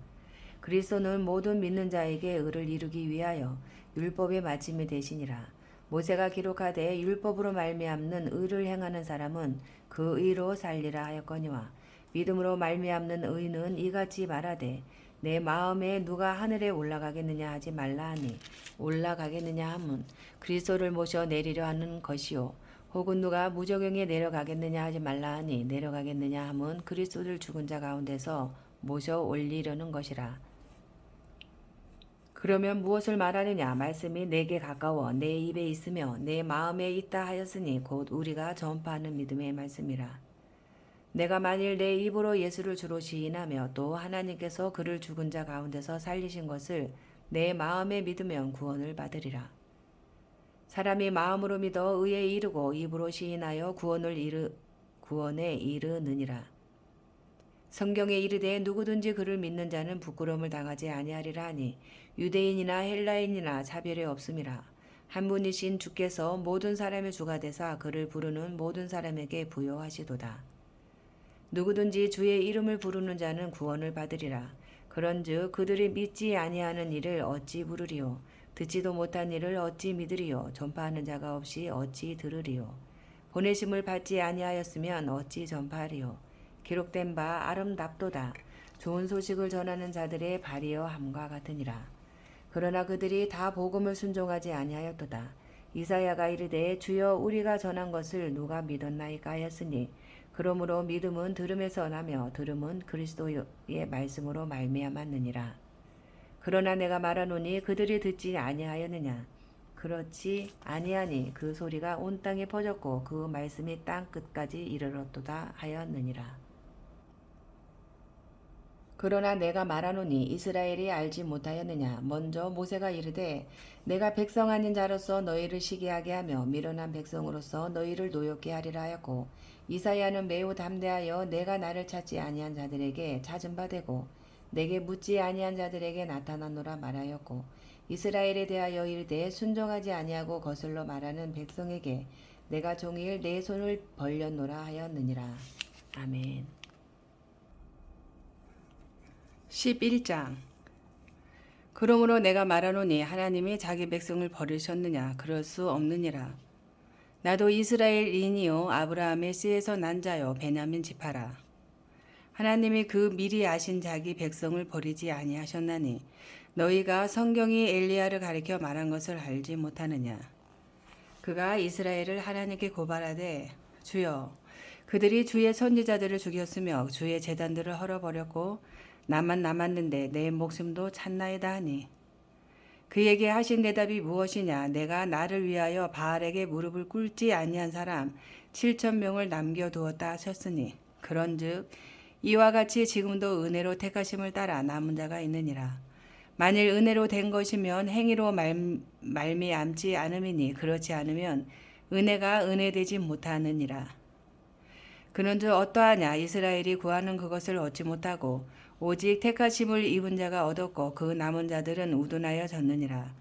그리스도는 모든 믿는 자에게 의를 이루기 위하여 율법의 마침이 되시니라. 모세가 기록하되 율법으로 말미암는 의를 행하는 사람은 그 의로 살리라 하였거니와 믿음으로 말미암는 의는 이같이 말하되 내 마음에 누가 하늘에 올라가겠느냐 하지 말라 하니 올라가겠느냐 함은 그리스도를 모셔 내리려 하는 것이요 혹은 누가 무저경에 내려가겠느냐 하지 말라 하니 내려가겠느냐 함은 그리스도를 죽은 자 가운데서 모셔 올리려는 것이라. 그러면 무엇을 말하느냐 말씀이 내게 가까워 내 입에 있으며 내 마음에 있다 하였으니 곧 우리가 전파하는 믿음의 말씀이라. 내가 만일 내 입으로 예수를 주로 시인하며 또 하나님께서 그를 죽은 자 가운데서 살리신 것을 내 마음에 믿으면 구원을 받으리라. 사람이 마음으로 믿어 의에 이르고 입으로 시인하여 구원에 이르느니라. 성경에 이르되 누구든지 그를 믿는 자는 부끄러움을 당하지 아니하리라 하니 유대인이나 헬라인이나 차별이 없음이라. 한 분이신 주께서 모든 사람의 주가 되사 그를 부르는 모든 사람에게 부여하시도다. 누구든지 주의 이름을 부르는 자는 구원을 받으리라. 그런즉 그들이 믿지 아니하는 일을 어찌 부르리요 듣지도 못한 일을 어찌 믿으리요 전파하는 자가 없이 어찌 들으리요 보내심을 받지 아니하였으면 어찌 전파하리요 기록된 바 아름답도다. 좋은 소식을 전하는 자들의 발이여 함과 같으니라. 그러나 그들이 다 복음을 순종하지 아니하였도다. 이사야가 이르되 주여 우리가 전한 것을 누가 믿었나이까 하였으니 그러므로 믿음은 들음에서 나며 들음은 그리스도의 말씀으로 말미암았느니라. 그러나 내가 말하노니 그들이 듣지 아니하였느냐. 그렇지 아니하니 그 소리가 온 땅에 퍼졌고 그 말씀이 땅 끝까지 이르렀도다 하였느니라. 그러나 내가 말하노니 이스라엘이 알지 못하였느냐. 먼저 모세가 이르되 내가 백성 아닌 자로서 너희를 시기하게 하며 미련한 백성으로서 너희를 노엽게 하리라 하였고 이사야는 매우 담대하여 내가 나를 찾지 아니한 자들에게 찾은 바 되고 내게 묻지 아니한 자들에게 나타나노라 말하였고 이스라엘에 대하여 이르되 순종하지 아니하고 거슬러 말하는 백성에게 내가 종일 내 손을 벌렸노라 하였느니라. 아멘. 11장 그러므로 내가 말하노니 하나님이 자기 백성을 버리셨느냐? 그럴 수 없느니라. 나도 이스라엘인이요 아브라함의 씨에서 난 자요 베냐민 지파라. 하나님이 그 미리 아신 자기 백성을 버리지 아니하셨나니 너희가 성경이 엘리야를 가리켜 말한 것을 알지 못하느냐? 그가 이스라엘을 하나님께 고발하되 주여 그들이 주의 선지자들을 죽였으며 주의 제단들을 헐어버렸고 나만 남았는데 내 목숨도 찼나이다 하니 그에게 하신 대답이 무엇이냐? 내가 나를 위하여 바알에게 무릎을 꿇지 아니한 사람 7,000명을 남겨두었다 하셨으니 그런즉 이와 같이 지금도 은혜로 택하심을 따라 남은 자가 있느니라. 만일 은혜로 된 것이면 행위로 말미암지 않음이니 그렇지 않으면 은혜가 은혜되지 못하느니라. 그런즉 어떠하냐? 이스라엘이 구하는 그것을 얻지 못하고 오직 택하심을 입은 자가 얻었고 그 남은 자들은 우둔하여 졌느니라.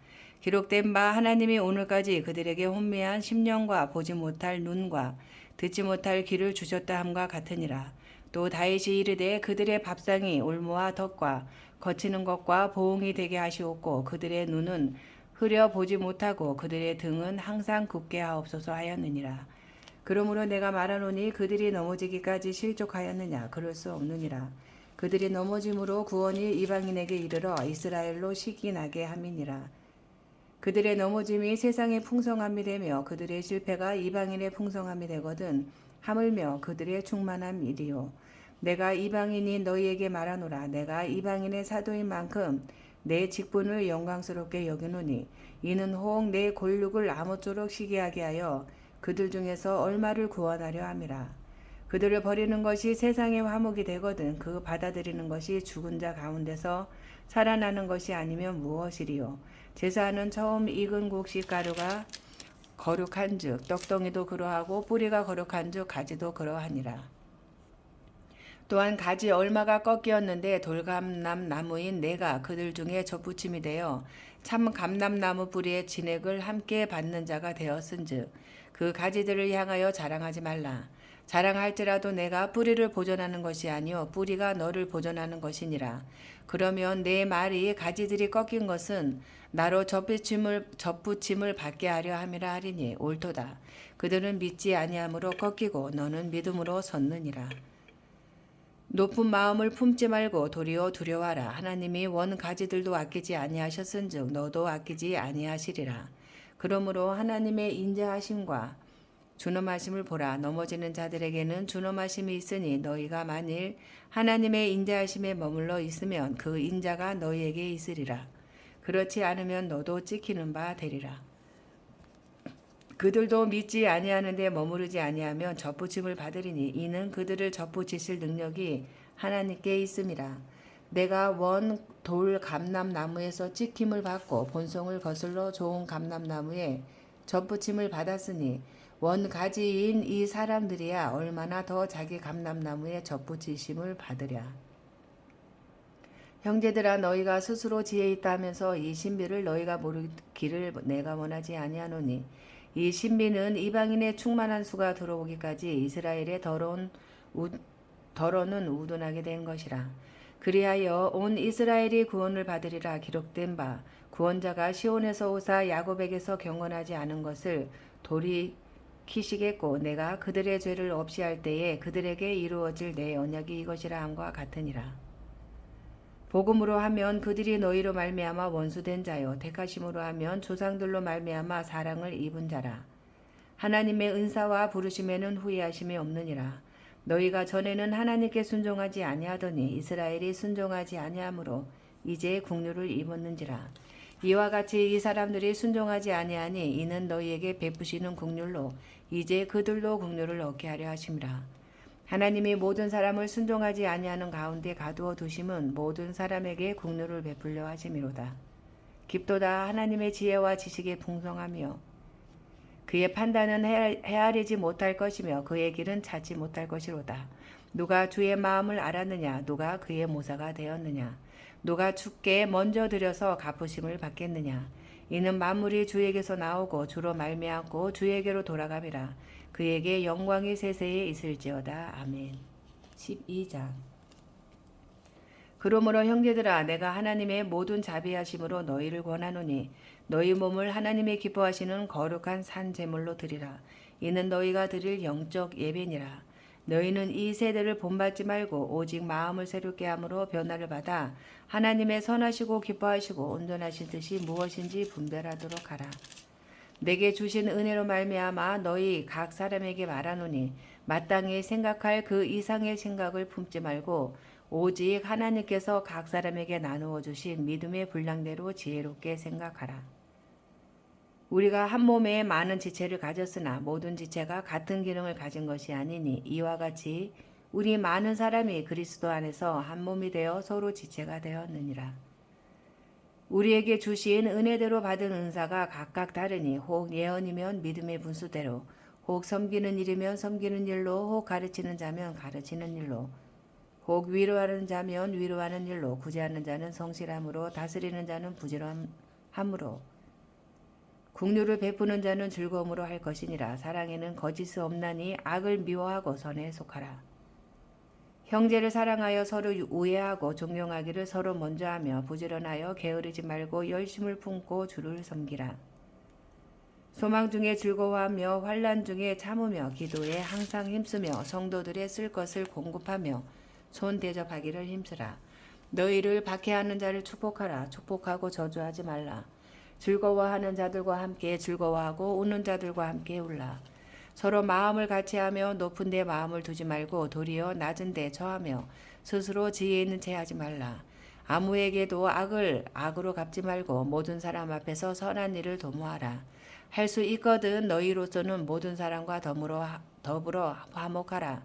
기록된 바 하나님이 오늘까지 그들에게 혼미한 심령과 보지 못할 눈과 듣지 못할 귀를 주셨다 함과 같으니라. 또 다윗이 이르되 그들의 밥상이 올무와 덕과 거치는 것과 보응이 되게 하시옵고 그들의 눈은 흐려 보지 못하고 그들의 등은 항상 굽게 하옵소서 하였느니라. 그러므로 내가 말하노니 그들이 넘어지기까지 실족하였느냐? 그럴 수 없느니라. 그들이 넘어짐으로 구원이 이방인에게 이르러 이스라엘로 시기 나게 함이니라. 그들의 넘어짐이 세상의 풍성함이 되며 그들의 실패가 이방인의 풍성함이 되거든 하물며 그들의 충만함이리요. 내가 이방인이 너희에게 말하노라. 내가 이방인의 사도인 만큼 내 직분을 영광스럽게 여기노니 이는 혹 내 골육을 아무쪼록 시기하게 하여 그들 중에서 얼마를 구원하려 함이라. 그들을 버리는 것이 세상의 화목이 되거든 그 받아들이는 것이 죽은 자 가운데서 살아나는 것이 아니면 무엇이리요. 제사하는 처음 익은 곡식 가루가 거룩한즉 떡덩이도 그러하고 뿌리가 거룩한즉 가지도 그러하니라. 또한 가지 얼마가 꺾이었는데 돌감람 나무인 내가 그들 중에 접붙임이 되어 참 감람나무 뿌리의 진액을 함께 받는 자가 되었은즉 그 가지들을 향하여 자랑하지 말라. 자랑할지라도 내가 뿌리를 보존하는 것이 아니요 뿌리가 너를 보존하는 것이니라. 그러면 내 말이 가지들이 꺾인 것은 나로 접붙임을 받게 하려 함이라 하리니 옳도다. 그들은 믿지 아니함으로 꺾이고 너는 믿음으로 섰느니라. 높은 마음을 품지 말고 도리어 두려워하라. 하나님이 원 가지들도 아끼지 아니하셨은즉 너도 아끼지 아니하시리라. 그러므로 하나님의 인자하심과 준엄하심을 보라. 넘어지는 자들에게는 준엄하심이 있으니 너희가 만일 하나님의 인자하심에 머물러 있으면 그 인자가 너희에게 있으리라. 그렇지 않으면 너도 찍히는 바 되리라. 그들도 믿지 아니하는데 머무르지 아니하면 접붙임을 받으리니 이는 그들을 접붙이실 능력이 하나님께 있음이라. 내가 원 돌 감람나무에서 찍힘을 받고 본성을 거슬러 좋은 감람나무에 접붙임을 받았으니 원 가지인 이 사람들이야 얼마나 더 자기 감람나무에 접붙이심을 받으랴. 형제들아 너희가 스스로 지혜 있다 하면서 이 신비를 너희가 모르기를 내가 원하지 아니하노니 이 신비는 이방인의 충만한 수가 들어오기까지 이스라엘의 더러는 우둔하게 된 것이라. 그리하여 온 이스라엘이 구원을 받으리라. 기록된 바 구원자가 시온에서 오사 야곱에게서 경건하지 않은 것을 돌이키시겠고 내가 그들의 죄를 없이 할 때에 그들에게 이루어질 내 언약이 이것이라 함과 같으니라. 복음으로 하면 그들이 너희로 말미암아 원수된 자요 택하심으로 하면 조상들로 말미암아 사랑을 입은 자라. 하나님의 은사와 부르심에는 후회하심이 없느니라. 너희가 전에는 하나님께 순종하지 아니하더니 이스라엘이 순종하지 아니하므로 이제 국류를 입었는지라. 이와 같이 이 사람들이 순종하지 아니하니 이는 너희에게 베푸시는 국률로 이제 그들로 국류를 얻게 하려 하심이라. 하나님이 모든 사람을 순종하지 아니하는 가운데 가두어 두심은 모든 사람에게 국류를 베풀려 하심이로다. 깊도다 하나님의 지혜와 지식의 풍성하며 그의 판단은 헤아리지 못할 것이며 그의 길은 찾지 못할 것이로다. 누가 주의 마음을 알았느냐? 누가 그의 모사가 되었느냐? 누가 주께 먼저 들여서 갚으심을 받겠느냐? 이는 만물이 주에게서 나오고 주로 말미암고 주에게로 돌아감이라. 그에게 영광이 세세에 있을지어다. 아멘. 12장 그러므로 형제들아 내가 하나님의 모든 자비하심으로 너희를 권하노니 너희 몸을 하나님의 기뻐하시는 거룩한 산 제물로 드리라. 이는 너희가 드릴 영적 예배니라. 너희는 이 세대를 본받지 말고 오직 마음을 새롭게 함으로 변화를 받아 하나님의 선하시고 기뻐하시고 온전하신 뜻이 무엇인지 분별하도록 하라. 내게 주신 은혜로 말미암아 너희 각 사람에게 말하노니 마땅히 생각할 그 이상의 생각을 품지 말고 오직 하나님께서 각 사람에게 나누어 주신 믿음의 분량대로 지혜롭게 생각하라. 우리가 한 몸에 많은 지체를 가졌으나 모든 지체가 같은 기능을 가진 것이 아니니 이와 같이 우리 많은 사람이 그리스도 안에서 한 몸이 되어 서로 지체가 되었느니라. 우리에게 주신 은혜대로 받은 은사가 각각 다르니 혹 예언이면 믿음의 분수대로, 혹 섬기는 일이면 섬기는 일로, 혹 가르치는 자면 가르치는 일로, 혹 위로하는 자면 위로하는 일로, 구제하는 자는 성실함으로, 다스리는 자는 부지런함으로, 국류를 베푸는 자는 즐거움으로 할 것이니라. 사랑에는 거짓이 없나니 악을 미워하고 선에 속하라. 형제를 사랑하여 서로 우애하고 존경하기를 서로 먼저 하며 부지런하여 게으르지 말고 열심을 품고 주를 섬기라. 소망 중에 즐거워하며 환난 중에 참으며 기도에 항상 힘쓰며 성도들의 쓸 것을 공급하며 손 대접하기를 힘쓰라. 너희를 박해하는 자를 축복하라. 축복하고 저주하지 말라. 즐거워하는 자들과 함께 즐거워하고 우는 자들과 함께 울라. 서로 마음을 같이하며 높은 데 마음을 두지 말고 도리어 낮은 데 처하며 스스로 지혜 있는 채 하지 말라. 아무에게도 악을 악으로 갚지 말고 모든 사람 앞에서 선한 일을 도모하라. 할 수 있거든 너희로서는 모든 사람과 더불어 화목하라.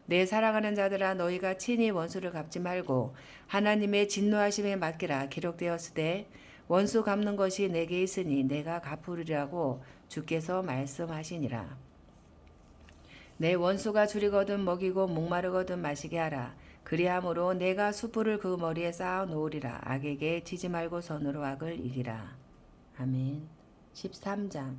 내 사랑하는 자들아 너희가 친히 원수를 갚지 말고 하나님의 진노하심에 맡기라. 기록되었으되 원수 갚는 것이 내게 있으니 내가 갚으리라고 주께서 말씀하시니라. 내 원수가 줄이거든 먹이고 목마르거든 마시게 하라. 그리함으로 내가 숯불을 그 머리에 쌓아 놓으리라. 악에게 지지 말고 선으로 악을 이기라. 아멘. 13장.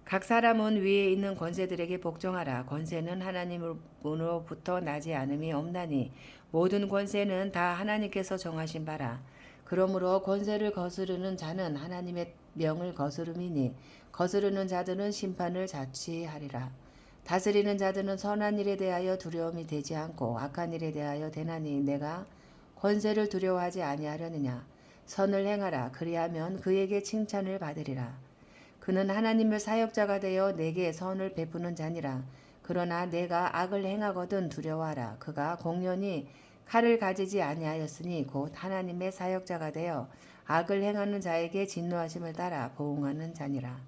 각 사람은 위에 있는 권세들에게 복종하라. 권세는 하나님으로부터 나지 않음이 없나니 모든 권세는 다 하나님께서 정하신 바라. 그러므로 권세를 거스르는 자는 하나님의 명을 거스름이니 거스르는 자들은 심판을 자취하리라. 다스리는 자들은 선한 일에 대하여 두려움이 되지 않고 악한 일에 대하여 되나니 내가 권세를 두려워하지 아니하려느냐. 선을 행하라. 그리하면 그에게 칭찬을 받으리라. 그는 하나님의 사역자가 되어 내게 선을 베푸는 자니라. 그러나 내가 악을 행하거든 두려워하라. 그가 공연히 칼을 가지지 아니하였으니 곧 하나님의 사역자가 되어 악을 행하는 자에게 진노하심을 따라 보응하는 자니라.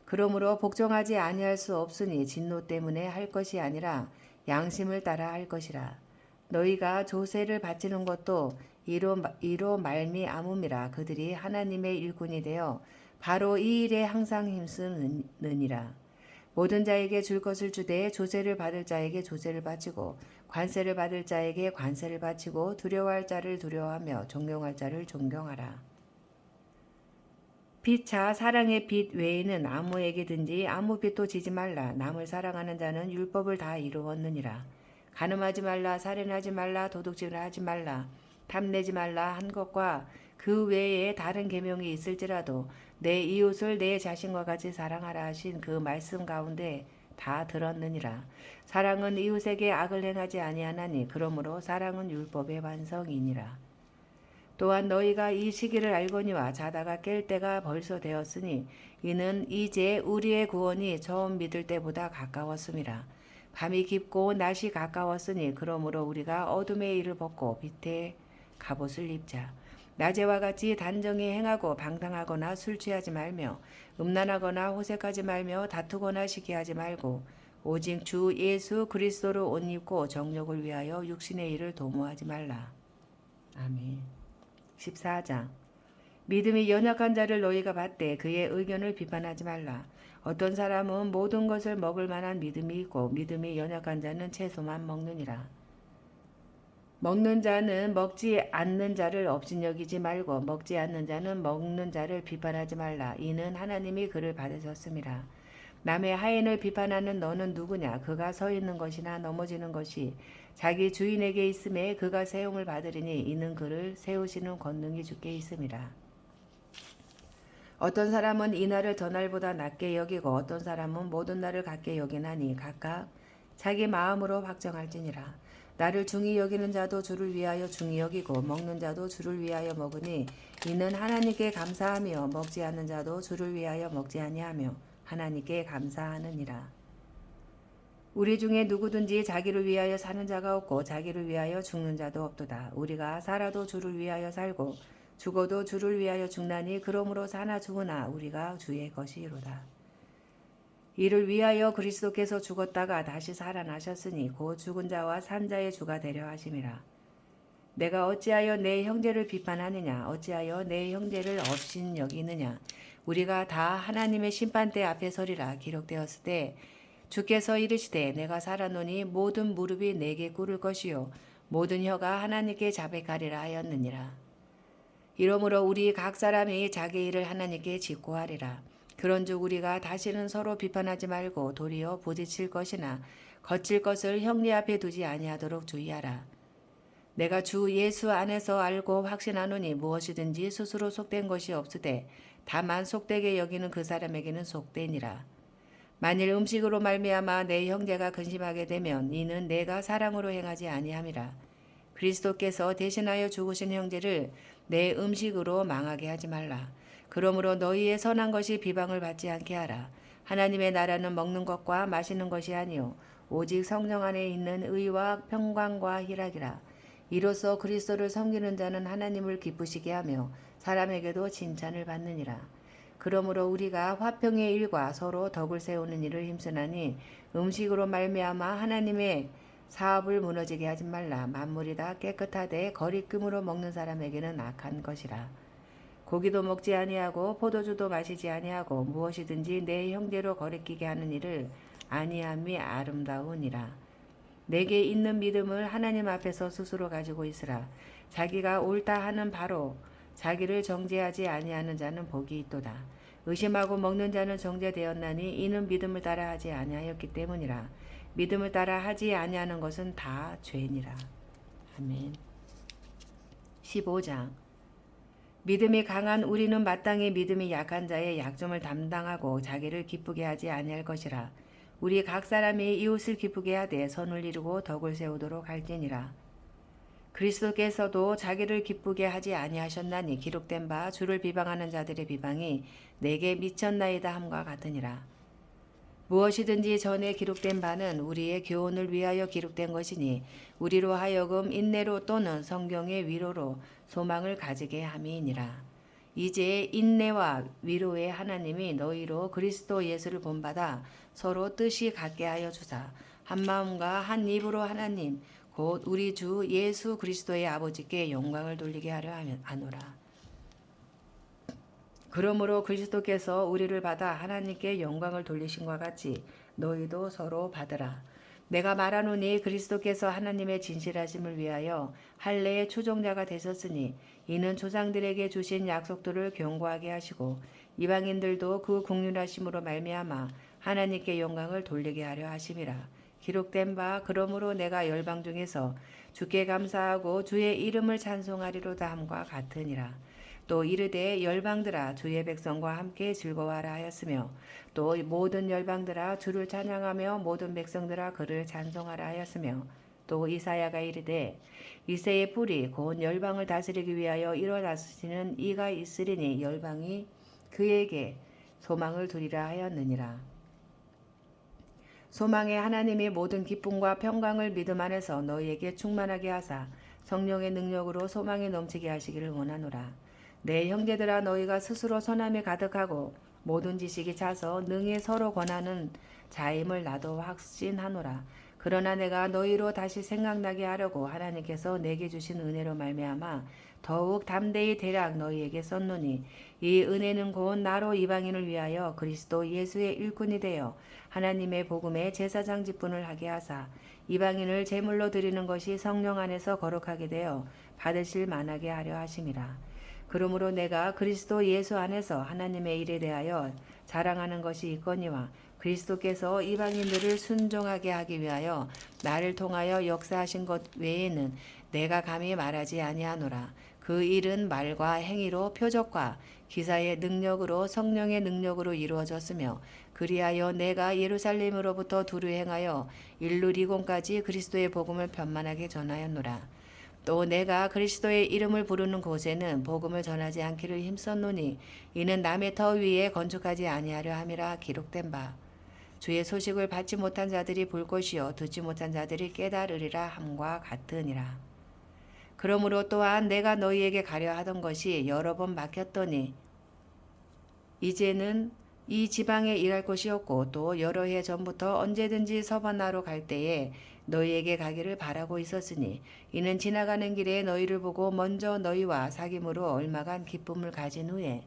그러므로 복종하지 아니할 수 없으니 진노 때문에 할 것이 아니라 양심을 따라 할 것이라. 너희가 조세를 바치는 것도 이로 말미암음이라. 그들이 하나님의 일꾼이 되어 바로 이 일에 항상 힘쓰느니라. 모든 자에게 줄 것을 주되 조세를 받을 자에게 조세를 바치고 관세를 받을 자에게 관세를 바치고 두려워할 자를 두려워하며 존경할 자를 존경하라. 빛차 사랑의 빛 외에는 아무에게든지 아무 빛도 지지 말라. 남을 사랑하는 자는 율법을 다 이루었느니라. 간음하지 말라. 살인하지 말라. 도둑질을 하지 말라. 탐내지 말라 한 것과 그 외에 다른 계명이 있을지라도 내 이웃을 내 자신과 같이 사랑하라 하신 그 말씀 가운데 다 들었느니라. 사랑은 이웃에게 악을 행하지 아니하나니 그러므로 사랑은 율법의 완성이니라. 또한 너희가 이 시기를 알거니와 자다가 깰 때가 벌써 되었으니 이는 이제 우리의 구원이 처음 믿을 때보다 가까웠음이라. 밤이 깊고 낮이 가까웠으니 그러므로 우리가 어둠의 일을 벗고 빛의 갑옷을 입자. 낮에와 같이 단정히 행하고 방탕하거나 술 취하지 말며 음란하거나 호색하지 말며 다투거나 시기하지 말고 오직 주 예수 그리스도를 옷 입고 정욕을 위하여 육신의 일을 도모하지 말라. 아멘. 14장. 믿음이 연약한 자를 너희가 받되 그의 의견을 비판하지 말라. 어떤 사람은 모든 것을 먹을 만한 믿음이 있고 믿음이 연약한 자는 채소만 먹느니라. 먹는 자는 먹지 않는 자를 업신여기지 말고 먹지 않는 자는 먹는 자를 비판하지 말라. 이는 하나님이 그를 받으셨음이라. 남의 하인을 비판하는 너는 누구냐? 그가 서 있는 것이나 넘어지는 것이 자기 주인에게 있음에 그가 세움을 받으리니 이는 그를 세우시는 권능이 주께 있음이라. 어떤 사람은 이 날을 저 날보다 낮게 여기고 어떤 사람은 모든 날을 같게 여기나니 각각 자기 마음으로 확정할지니라. 나를 중히 여기는 자도 주를 위하여 중히 여기고 먹는 자도 주를 위하여 먹으니 이는 하나님께 감사하며 먹지 않는 자도 주를 위하여 먹지 아니하며 하나님께 감사하느니라. 우리 중에 누구든지 자기를 위하여 사는 자가 없고 자기를 위하여 죽는 자도 없도다. 우리가 살아도 주를 위하여 살고 죽어도 주를 위하여 죽나니 그러므로 사나 죽으나 우리가 주의 것이로다. 이를 위하여 그리스도께서 죽었다가 다시 살아나셨으니 곧 죽은 자와 산 자의 주가 되려 하심이라. 내가 어찌하여 내 형제를 비판하느냐? 어찌하여 내 형제를 업신 여기느냐? 우리가 다 하나님의 심판대 앞에 서리라. 기록되었을 때 주께서 이르시되 내가 살아노니 모든 무릎이 내게 꿇을 것이요 모든 혀가 하나님께 자백하리라 하였느니라. 이러므로 우리 각 사람이 자기 일을 하나님께 직고하리라. 그런즉 우리가 다시는 서로 비판하지 말고 도리어 부딪힐 것이나 거칠 것을 형제 앞에 두지 아니하도록 주의하라. 내가 주 예수 안에서 알고 확신하노니 무엇이든지 스스로 속된 것이 없으되 다만 속되게 여기는 그 사람에게는 속되니라. 만일 음식으로 말미암아 내 형제가 근심하게 되면 이는 내가 사랑으로 행하지 아니함이라. 그리스도께서 대신하여 죽으신 형제를 내 음식으로 망하게 하지 말라. 그러므로 너희의 선한 것이 비방을 받지 않게 하라. 하나님의 나라는 먹는 것과 마시는 것이 아니요 오직 성령 안에 있는 의와 평강과 희락이라. 이로써 그리스도를 섬기는 자는 하나님을 기쁘시게 하며 사람에게도 칭찬을 받느니라. 그러므로 우리가 화평의 일과 서로 덕을 세우는 일을 힘쓰나니 음식으로 말미암아 하나님의 사업을 무너지게 하지 말라. 만물이 다 깨끗하되 거리낌으로 먹는 사람에게는 악한 것이라. 고기도 먹지 아니하고 포도주도 마시지 아니하고 무엇이든지 내 형제로 거리끼게 하는 일을 아니함이 아름다우니라. 내게 있는 믿음을 하나님 앞에서 스스로 가지고 있으라. 자기가 옳다 하는 바로 자기를 정죄하지 아니하는 자는 복이 있도다. 의심하고 먹는 자는 정죄되었나니 이는 믿음을 따라 하지 아니하였기 때문이라. 믿음을 따라 하지 아니하는 것은 다 죄니라. 아멘. 15장. 믿음이 강한 우리는 마땅히 믿음이 약한 자의 약점을 담당하고 자기를 기쁘게 하지 아니할 것이라. 우리 각 사람이 이웃을 기쁘게 하되 선을 이루고 덕을 세우도록 할지니라. 그리스도께서도 자기를 기쁘게 하지 아니하셨나니 기록된 바 주를 비방하는 자들의 비방이 내게 미쳤나이다 함과 같으니라. 무엇이든지 전에 기록된 바는 우리의 교훈을 위하여 기록된 것이니 우리로 하여금 인내로 또는 성경의 위로로 소망을 가지게 함이니라. 이제 인내와 위로의 하나님이 너희로 그리스도 예수를 본받아 서로 뜻이 같게 하여 주사 한 마음과 한 입으로 하나님 곧 우리 주 예수 그리스도의 아버지께 영광을 돌리게 하려 하노라. 그러므로 그리스도께서 우리를 받아 하나님께 영광을 돌리신과 같이 너희도 서로 받으라. 내가 말하노니 그리스도께서 하나님의 진실하심을 위하여 할례의 추종자가 되셨으니 이는 조상들에게 주신 약속들을 견고하게 하시고 이방인들도 그 긍휼하심으로 말미암아 하나님께 영광을 돌리게 하려 하심이라. 기록된 바 그러므로 내가 열방 중에서 주께 감사하고 주의 이름을 찬송하리로다 함과 같으니라. 또 이르되 열방들아 주의 백성과 함께 즐거워하라 하였으며 또 모든 열방들아 주를 찬양하며 모든 백성들아 그를 찬송하라 하였으며 또 이사야가 이르되 이새의 뿔이 곧 열방을 다스리기 위하여 일어나시는 이가 있으리니 열방이 그에게 소망을 두리라 하였느니라. 소망의 하나님이 모든 기쁨과 평강을 믿음 안에서 너희에게 충만하게 하사 성령의 능력으로 소망이 넘치게 하시기를 원하노라. 내 형제들아 너희가 스스로 선함에 가득하고 모든 지식이 차서 능히 서로 권하는 자임을 나도 확신하노라. 그러나 내가 너희로 다시 생각나게 하려고 하나님께서 내게 주신 은혜로 말미암아 더욱 담대히 대략 너희에게 썼노니 이 은혜는 곧 나로 이방인을 위하여 그리스도 예수의 일꾼이 되어 하나님의 복음의 제사장 직분을 하게 하사 이방인을 제물로 드리는 것이 성령 안에서 거룩하게 되어 받으실 만하게 하려 하심이라. 그러므로 내가 그리스도 예수 안에서 하나님의 일에 대하여 자랑하는 것이 있거니와 그리스도께서 이방인들을 순종하게 하기 위하여 나를 통하여 역사하신 것 외에는 내가 감히 말하지 아니하노라. 그 일은 말과 행위로 표적과 기사의 능력으로 성령의 능력으로 이루어졌으며 그리하여 내가 예루살렘으로부터 두루 행하여 일루리곤까지 그리스도의 복음을 편만하게 전하였노라. 또 내가 그리스도의 이름을 부르는 곳에는 복음을 전하지 않기를 힘썼노니 이는 남의 터 위에 건축하지 아니하려 함이라 기록된 바 주의 소식을 받지 못한 자들이 볼 것이요 듣지 못한 자들이 깨달으리라 함과 같으니라. 그러므로 또한 내가 너희에게 가려 하던 것이 여러 번 막혔더니 이제는 이 지방에 일할 곳이 없고 또 여러 해 전부터 언제든지 서바나로 갈 때에 너희에게 가기를 바라고 있었으니 이는 지나가는 길에 너희를 보고 먼저 너희와 사귐으로 얼마간 기쁨을 가진 후에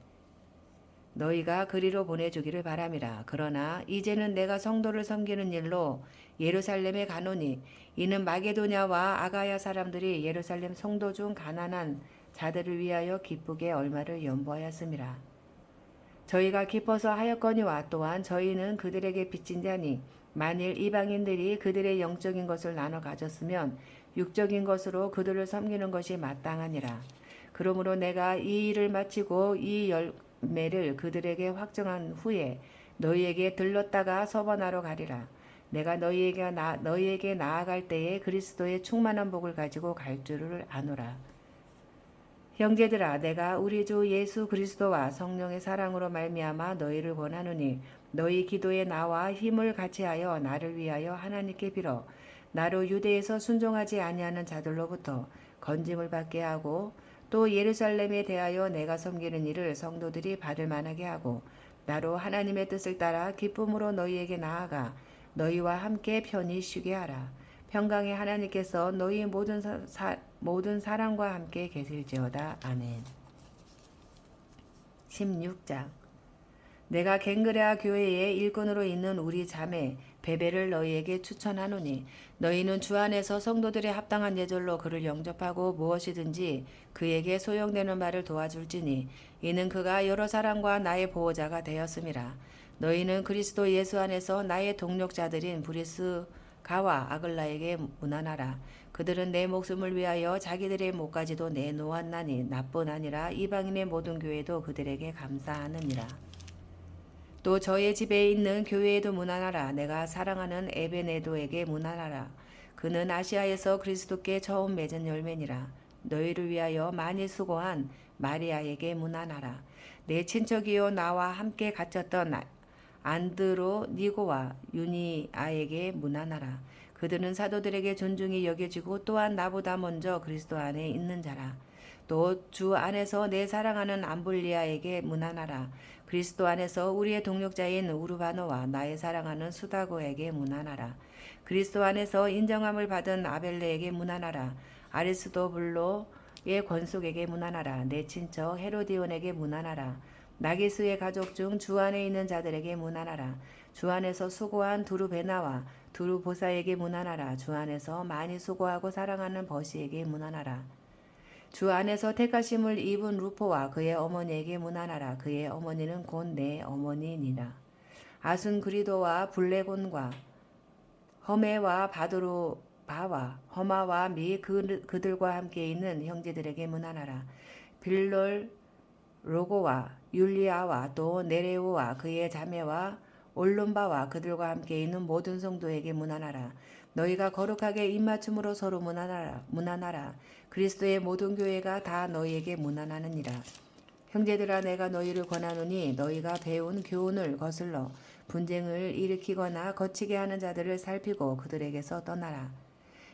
너희가 그리로 보내주기를 바람이라. 그러나 이제는 내가 성도를 섬기는 일로 예루살렘에 가노니 이는 마게도냐와 아가야 사람들이 예루살렘 성도 중 가난한 자들을 위하여 기쁘게 얼마를 연보하였음이라. 저희가 기뻐서 하였거니와 또한 저희는 그들에게 빚진 자니 만일 이방인들이 그들의 영적인 것을 나눠 가졌으면 육적인 것으로 그들을 섬기는 것이 마땅하니라. 그러므로 내가 이 일을 마치고 이 열매를 그들에게 확정한 후에 너희에게 들렀다가 서번하러 가리라. 내가 너희에게 나아갈 때에 그리스도의 충만한 복을 가지고 갈 줄을 아노라. 형제들아, 내가 우리 주 예수 그리스도와 성령의 사랑으로 말미암아 너희를 권하노니 너희 기도에 나와 힘을 같이하여 나를 위하여 하나님께 빌어 나로 유대에서 순종하지 아니하는 자들로부터 건짐을 받게 하고 또 예루살렘에 대하여 내가 섬기는 일을 성도들이 받을 만하게 하고 나로 하나님의 뜻을 따라 기쁨으로 너희에게 나아가 너희와 함께 편히 쉬게 하라. 평강의 하나님께서 너희 모든 사랑과 함께 계실지어다. 아멘. 16장. 내가 갱그레아 교회의 일꾼으로 있는 우리 자매 베베를 너희에게 추천하노니 너희는 주 안에서 성도들의 합당한 예절로 그를 영접하고 무엇이든지 그에게 소용되는 말을 도와줄지니 이는 그가 여러 사람과 나의 보호자가 되었음이라. 너희는 그리스도 예수 안에서 나의 동력자들인 브리스가와 아글라에게 문안하라. 그들은 내 목숨을 위하여 자기들의 목까지도 내놓았나니 나뿐 아니라 이방인의 모든 교회도 그들에게 감사하느니라. 또 저의 집에 있는 교회에도 문안하라. 내가 사랑하는 에베네도에게 문안하라. 그는 아시아에서 그리스도께 처음 맺은 열매니라. 너희를 위하여 많이 수고한 마리아에게 문안하라. 내 친척이요 나와 함께 갇혔던 안드로니고와 유니아에게 문안하라. 그들은 사도들에게 존중이 여겨지고 또한 나보다 먼저 그리스도 안에 있는 자라. 또 주 안에서 내 사랑하는 암블리아에게 문안하라. 그리스도 안에서 우리의 동력자인 우르바노와 나의 사랑하는 수다고에게 문안하라. 그리스도 안에서 인정함을 받은 아벨레에게 문안하라. 아리스도블로의 권속에게 문안하라. 내 친척 헤로디온에게 문안하라. 나기스의 가족 중 주 안에 있는 자들에게 문안하라. 주 안에서 수고한 두루베나와 두루보사에게 문안하라. 주 안에서 많이 수고하고 사랑하는 버시에게 문안하라. 주 안에서 택하심을 입은 루포와 그의 어머니에게 문안하라. 그의 어머니는 곧 내 어머니니라. 아순그리도와 블레곤과 허메와 바도로바와 허마와 미 그들과 함께 있는 형제들에게 문안하라. 빌롤 로고와 율리아와 또 네레오와 그의 자매와 올론바와 그들과 함께 있는 모든 성도에게 문안하라. 너희가 거룩하게 입맞춤으로 서로 문안하라. 그리스도의 모든 교회가 다 너희에게 문안하느니라. 형제들아, 내가 너희를 권하노니 너희가 배운 교훈을 거슬러 분쟁을 일으키거나 거치게 하는 자들을 살피고 그들에게서 떠나라.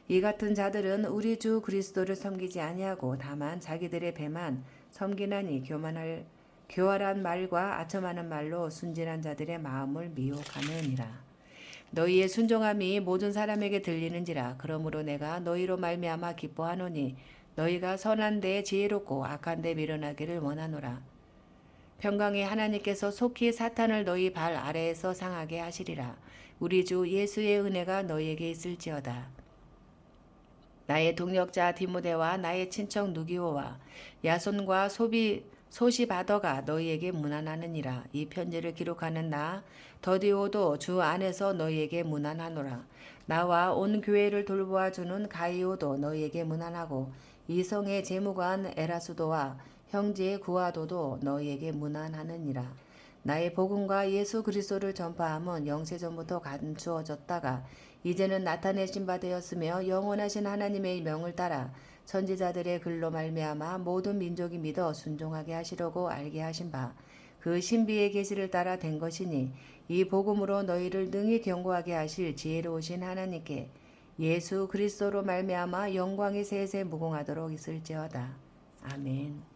이 같은 자들은 우리 주 그리스도를 섬기지 아니하고 다만 자기들의 배만 섬기나니 교활한 말과 아첨하는 말로 순진한 자들의 마음을 미혹하느니라. 너희의 순종함이 모든 사람에게 들리는지라. 그러므로 내가 너희로 말미암아 기뻐하노니 너희가 선한 데 지혜롭고 악한 데 미련하기를 원하노라. 평강의 하나님께서 속히 사탄을 너희 발 아래에서 상하게 하시리라. 우리 주 예수의 은혜가 너희에게 있을지어다. 나의 동력자 디모데와 나의 친척 누기오와 야손과 소시 바더가 너희에게 문안하느니라. 이 편지를 기록하는 나 더디오도 주 안에서 너희에게 문안하노라. 나와 온 교회를 돌보아 주는 가이오도 너희에게 문안하고 이성의 재무관 에라수도와 형제 구아도도 너희에게 문안하느니라. 나의 복음과 예수 그리스도를 전파함은 영세전부터 감추어졌다가 이제는 나타내신 바 되었으며 영원하신 하나님의 명을 따라 선지자들의 글로 말미암아 모든 민족이 믿어 순종하게 하시려고 알게 하신 바 그 신비의 계시를 따라 된 것이니 이 복음으로 너희를 능히 경고하게 하실 지혜로우신 하나님께 예수 그리스도로 말미암아 영광이 세세 무궁하도록 있을지어다. 아멘.